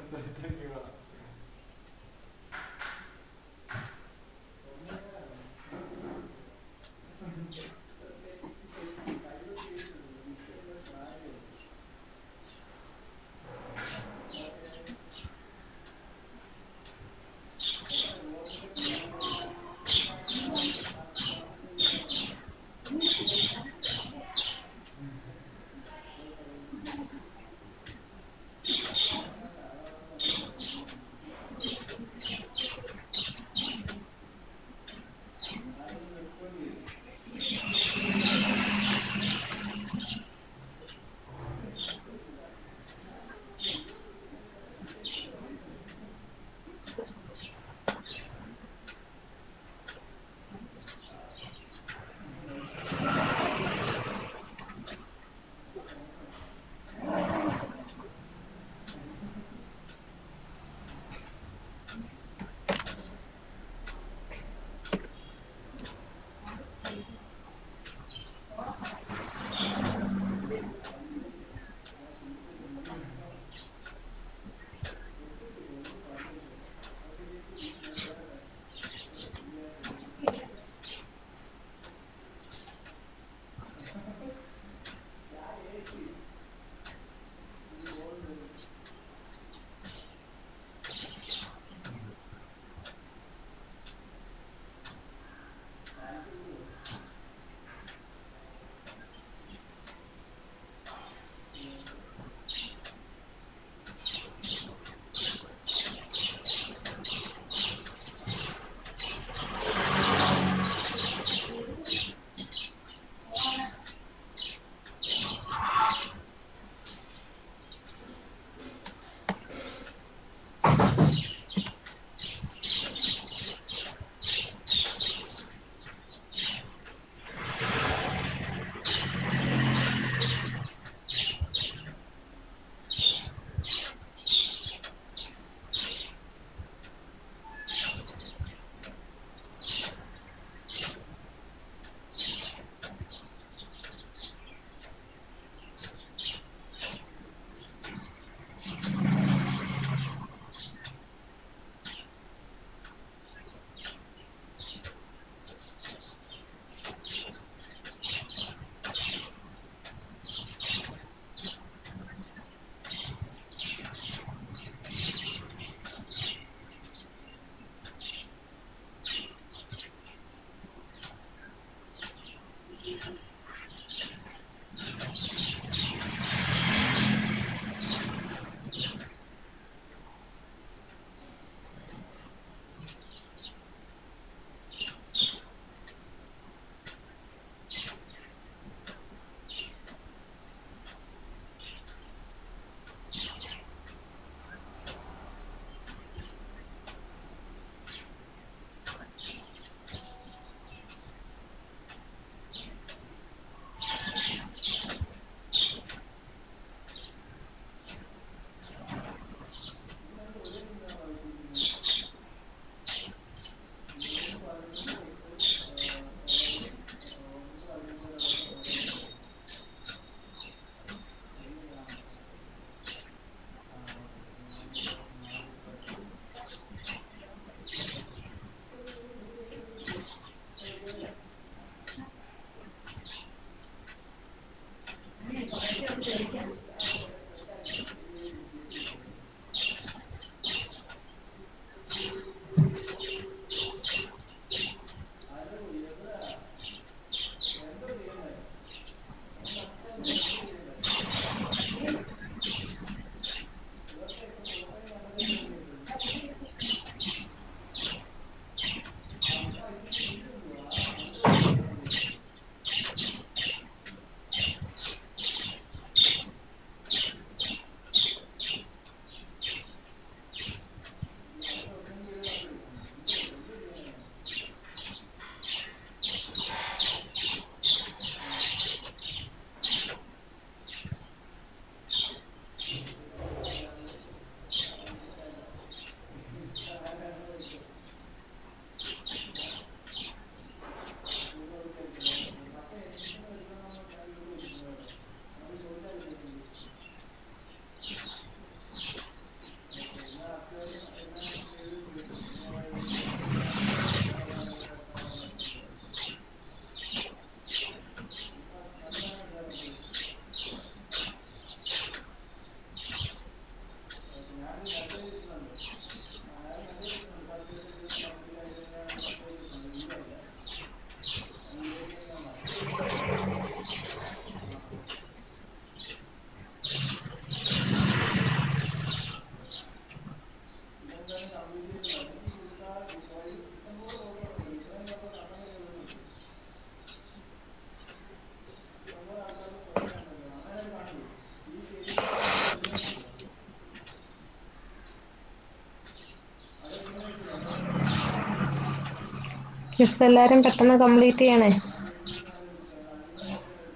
മിസ് എല്ലാരും പെട്ടെന്ന് കംപ്ലീറ്റ് ചെയ്യണേ.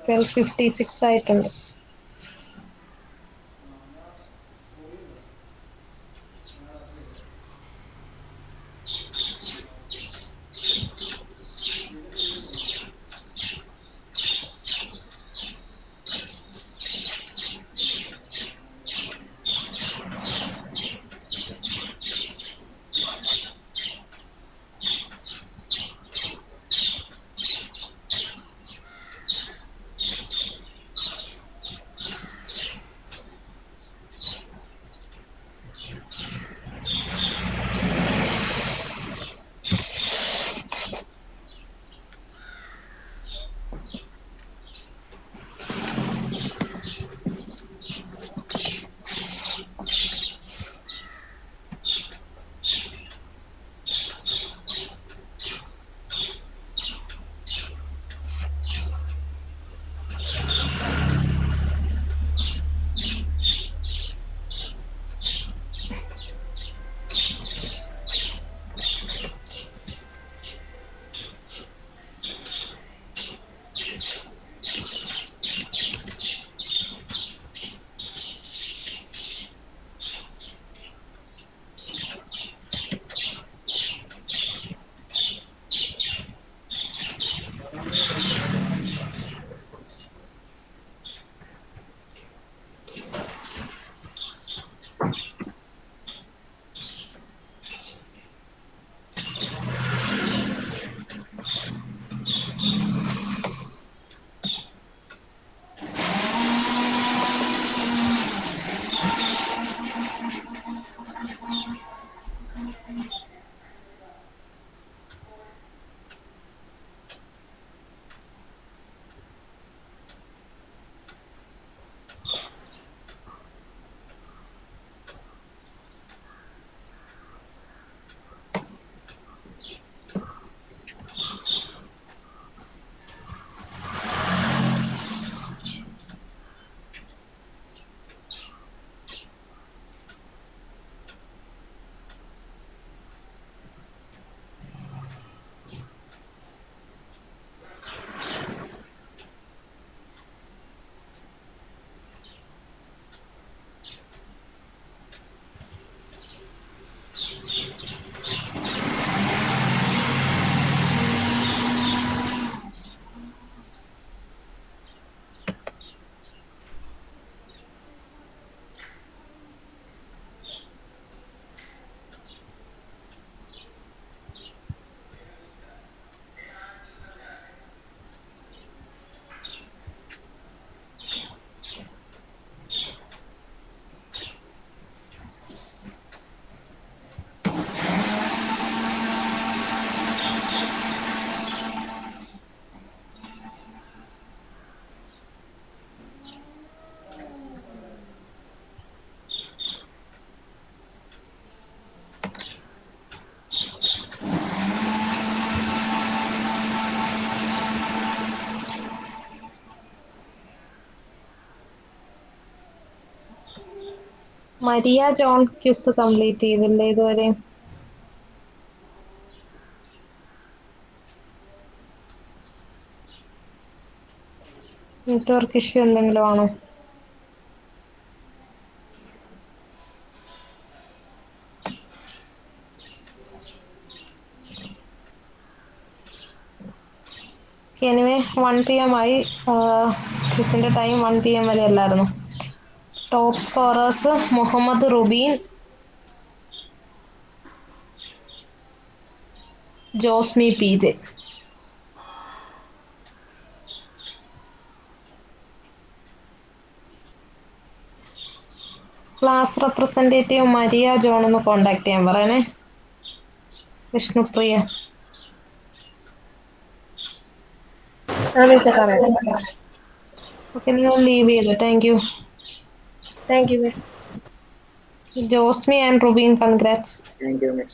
12:56 ആയിട്ടുണ്ട്. മരിയ ജോൺ ക്യൂസ് കംപ്ലീറ്റ് ചെയ്തില്ലേ ഇതുവരെ? നെറ്റ്വർക്ക് ഇഷ്യൂ എന്തെങ്കിലും ആണോ? എനിവേ 1 PM ആയി. ക്വിസിന്റെ ടൈം 1 PM വരെ അല്ലായിരുന്നു. Top scorers Muhammad Rubeen, Josmi PJ. Class representative Maria John ഒന്ന് കോണ്ടാക്ട് ചെയ്യാൻ പറയണേ. വിഷ്ണുപ്രിയ. ഓക്കെ, നിങ്ങൾ ലീവ് ചെയ്തു. Thank you. Thank you, Miss. Josmi and Rubeen, congrats. Thank you, Miss.